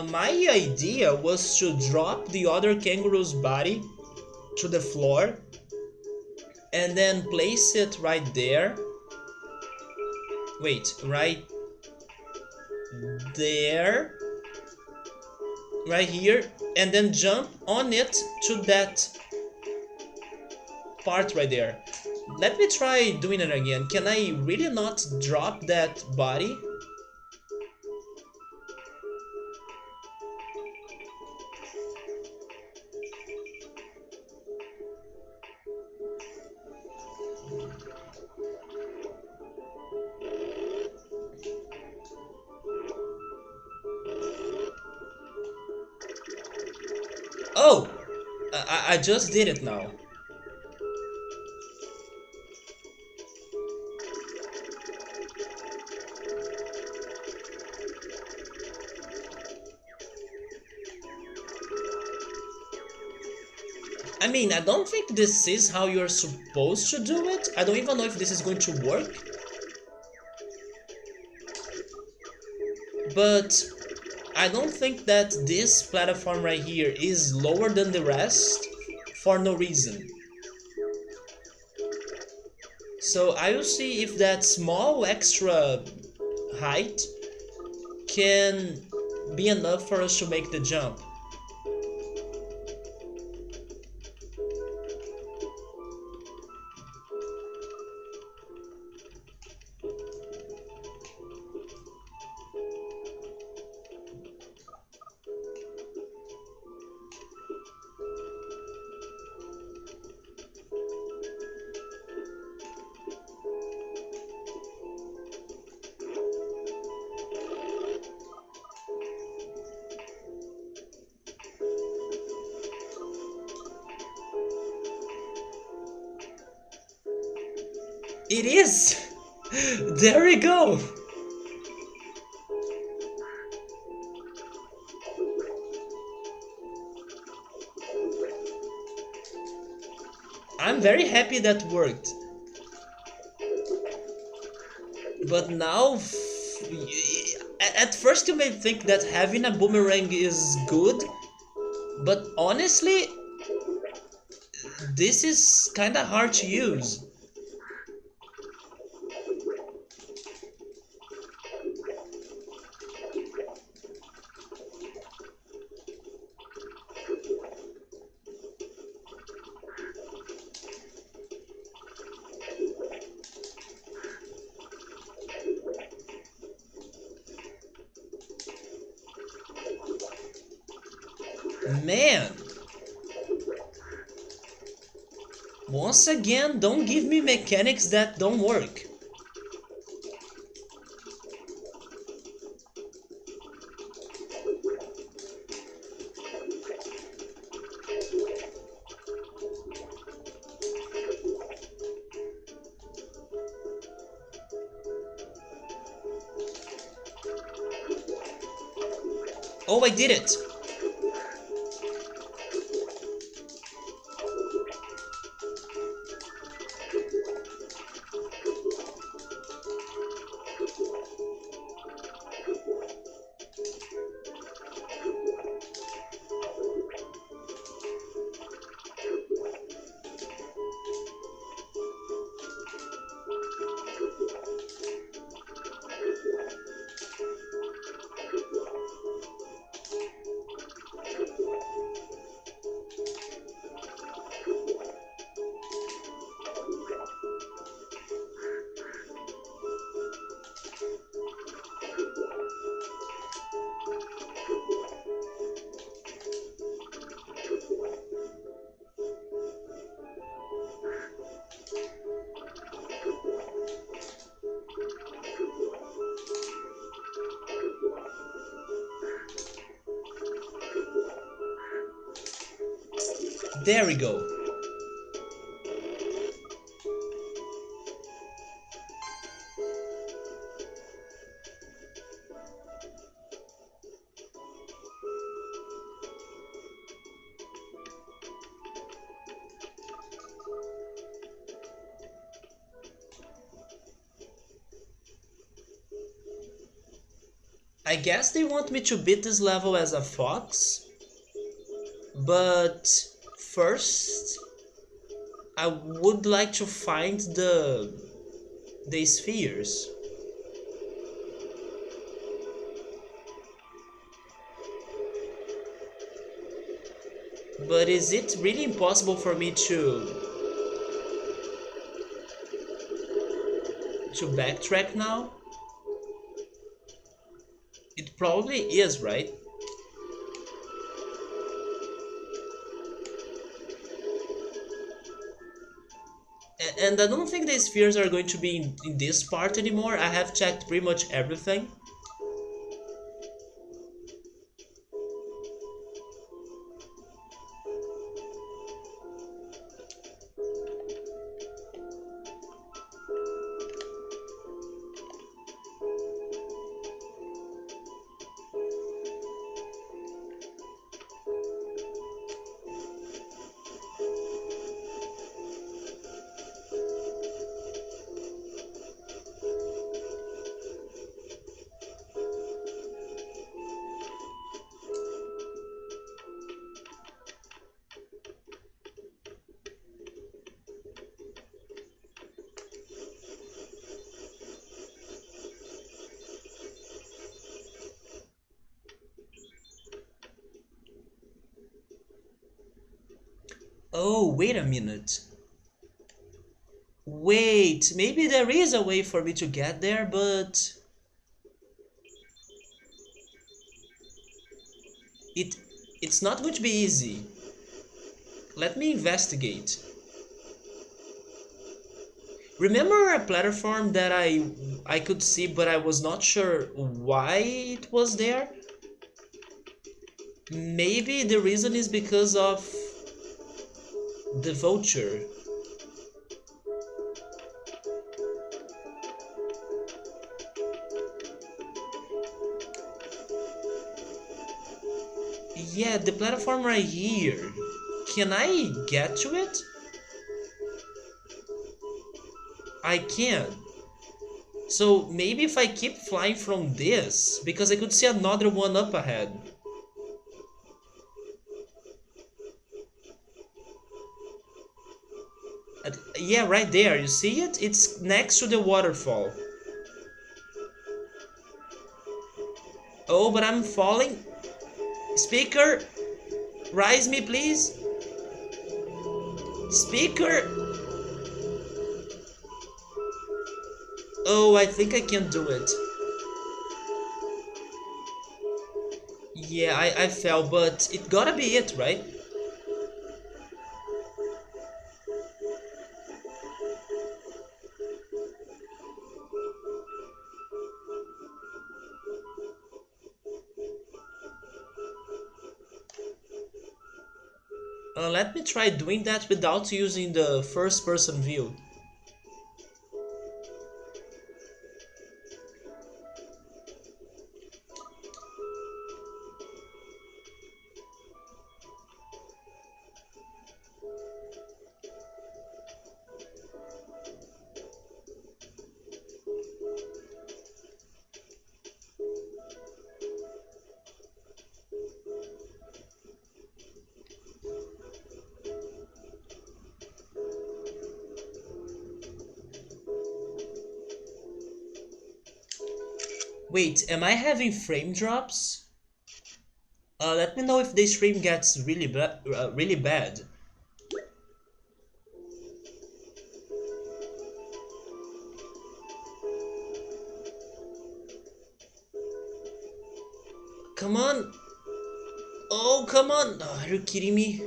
My idea was to drop the other kangaroo's body to the floor and then place it right there. Wait, right there, right here, and then jump on it to that part right there. Let me try doing it again. Can I really not drop that body? I just did it now. I mean, I don't think this is how you're supposed to do it. I don't even know if this is going to work. But I don't think that this platform right here is lower than the rest for no reason. So I will see if that small extra height can be enough for us to make the jump. It is! There we go! I'm very happy that worked. But now, at first you may think that having a boomerang is good, but honestly, this is kinda hard to use. Man! Once again, don't give me mechanics that don't work. Oh, I did it! There we go. I guess they want me to beat this level as a fox, but first I would like to find the spheres. But is it really impossible for me to backtrack now? It probably is, right? And I don't think the spheres are going to be in this part anymore. I have checked pretty much everything. Oh, wait a minute. Wait, maybe there is a way for me to get there, but it it's not going to be easy. Let me investigate. Remember a platform that I could see but I was not sure why it was there? Maybe the reason is because of the vulture. Yeah, the platform right here. Can I get to it? I can. So maybe if I keep flying from this, because I could see another one up ahead. Yeah, right there. You see it? It's next to the waterfall. Oh, but I'm falling. Speaker, rise me, please. Speaker. Oh, I think I can do it. Yeah, I fell, but it gotta be it, right? Let me try doing that without using the first person view. Wait, am I having frame drops? Let me know if the stream gets really bad. Come on. Oh, come on. Oh, are you kidding me?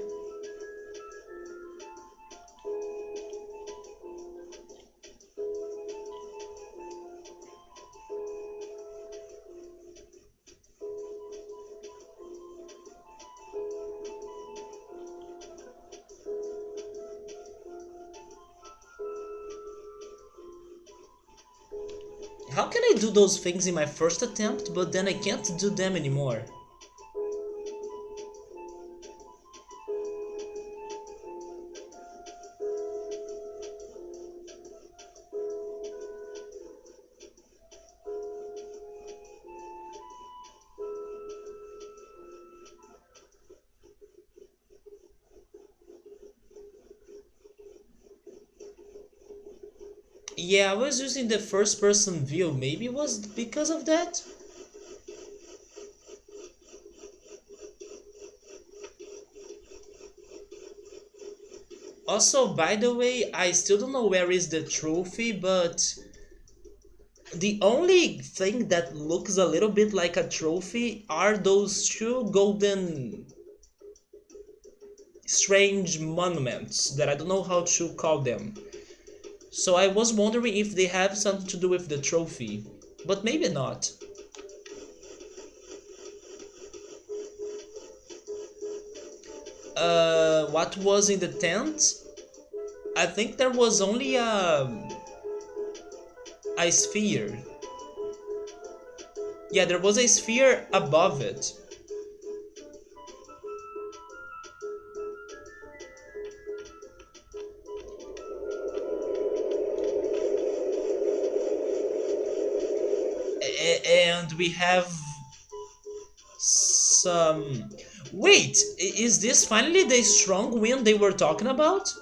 How can I do those things in my first attempt, but then I can't do them anymore? Yeah, I was using the first person view. Maybe it was because of that? Also, by the way, I still don't know where is the trophy, but the only thing that looks a little bit like a trophy are those two golden strange monuments that I don't know how to call them. So I was wondering if they have something to do with the trophy, but maybe not. What was in the tent? I think there was only a sphere. Yeah, there was a sphere above it. And we have some... Wait, is this finally the strong wind they were talking about?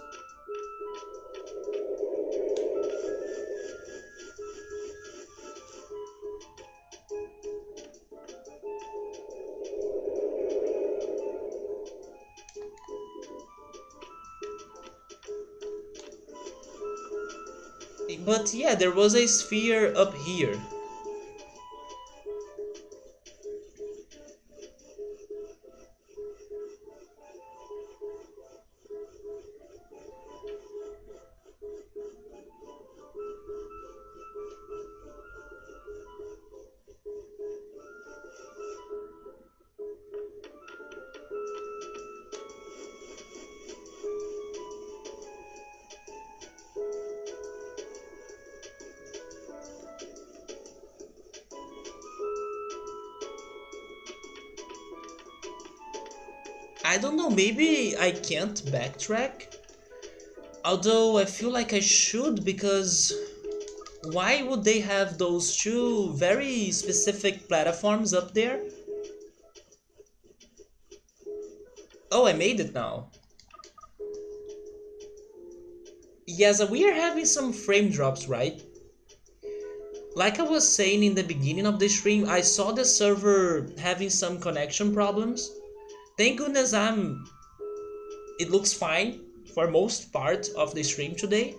But yeah, there was a sphere up here. I don't know, maybe I can't backtrack. Although I feel like I should, because why would they have those two very specific platforms up there? Oh, I made it now. Yes, we are having some frame drops, right? Like I was saying in the beginning of the stream, I saw the server having some connection problems. Thank goodness it looks fine for most part of the stream today.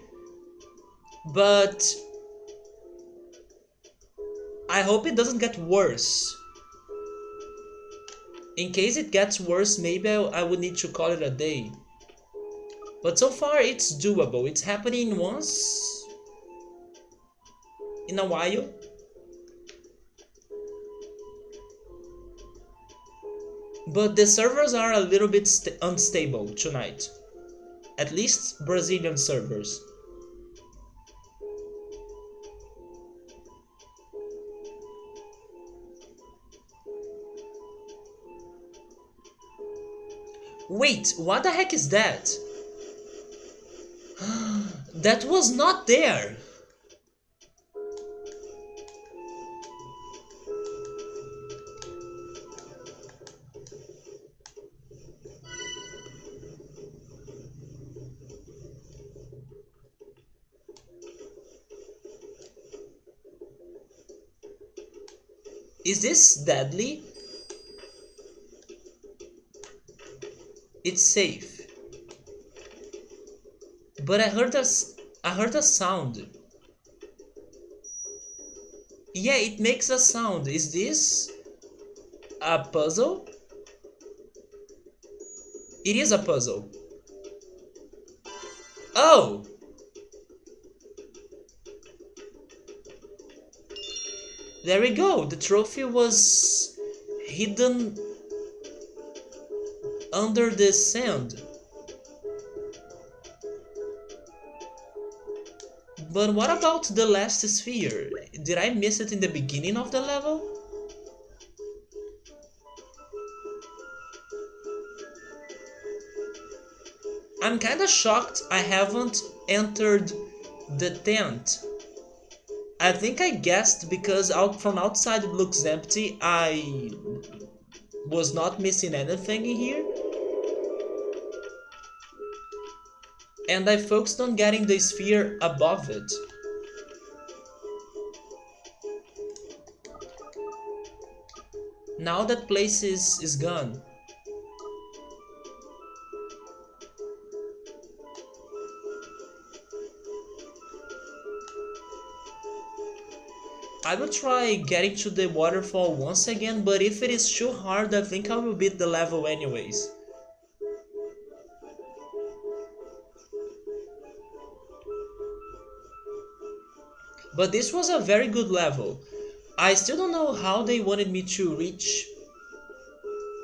But I hope it doesn't get worse. In case it gets worse, maybe I would need to call it a day. But so far it's doable. It's happening once in a while. But the servers are a little bit unstable tonight. At least Brazilian servers. Wait, what the heck is that? That was not there! Is this deadly? It's safe. But I heard a sound. Yeah, it makes a sound. Is this a puzzle? It is a puzzle. Oh! There we go. The trophy was hidden under the sand. But what about the last sphere? Did I miss it in the beginning of the level? I'm kinda shocked I haven't entered the tent. I think I guessed because from outside it looks empty. I was not missing anything in here. And I focused on getting the sphere above it. Now that place is gone. I will try getting to the waterfall once again, but if it is too hard, I think I will beat the level anyways. But this was a very good level. I still don't know how they wanted me to reach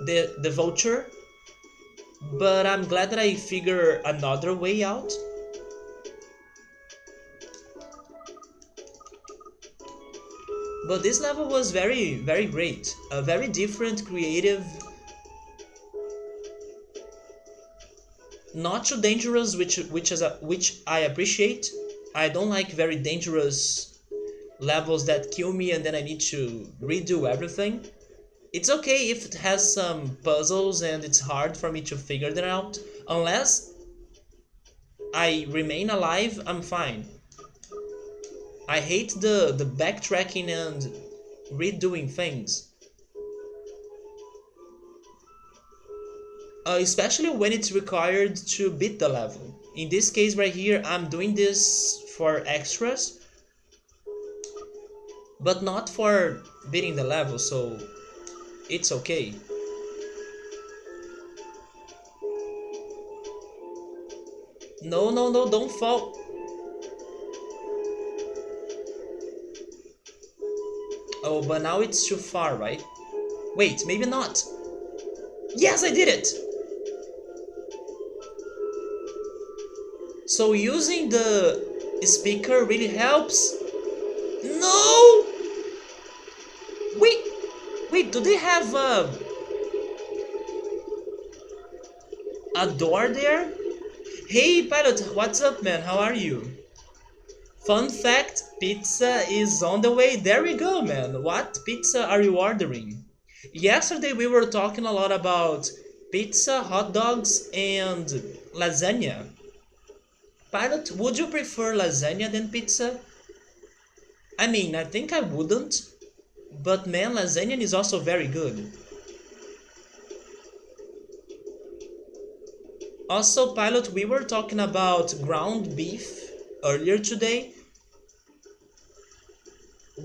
the vulture, but I'm glad that I figured another way out. But this level was very, very great. A very different, creative, not too dangerous, which I appreciate. I don't like very dangerous levels that kill me and then I need to redo everything. It's okay if it has some puzzles and it's hard for me to figure them out. Unless I remain alive, I'm fine. I hate the backtracking and redoing things. Especially when it's required to beat the level. In this case right here, I'm doing this for extras, but not for beating the level, so it's okay. No, no, no, don't fall. Oh, but now it's too far, right? Wait, maybe not. Yes, I did it! So using the speaker really helps. No! Wait, wait, do they have a door there? Hey, Pilot, what's up, man? How are you? Fun fact, pizza is on the way. There we go, man. What pizza are you ordering? Yesterday we were talking a lot about pizza, hot dogs, and lasagna. Pilot, would you prefer lasagna than pizza? I mean, I think I wouldn't, but man, lasagna is also very good. Also, Pilot, we were talking about ground beef earlier today.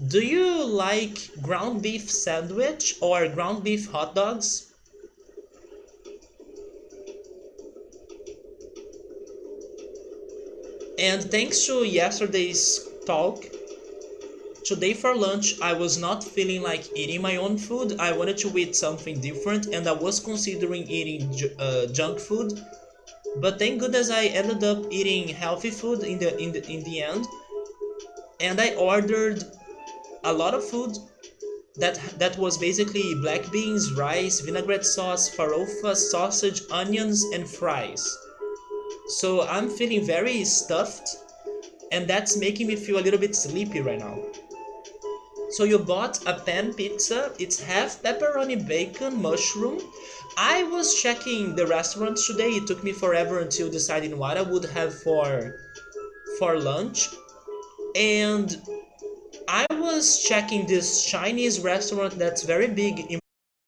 Do you like ground beef sandwich or ground beef hot dogs? And thanks to yesterday's talk, today for lunch I was not feeling like eating my own food. I wanted to eat something different and I was considering eating junk food. But thank goodness I ended up eating healthy food in the end. And I ordered a lot of food that was basically black beans, rice, vinaigrette sauce, farofa, sausage, onions, and fries. So I'm feeling very stuffed, and that's making me feel a little bit sleepy right now. So you bought a pan pizza, it's half pepperoni, bacon, mushroom. I was checking the restaurants today, it took me forever until deciding what I would have for lunch. And I was checking this Chinese restaurant that's very big in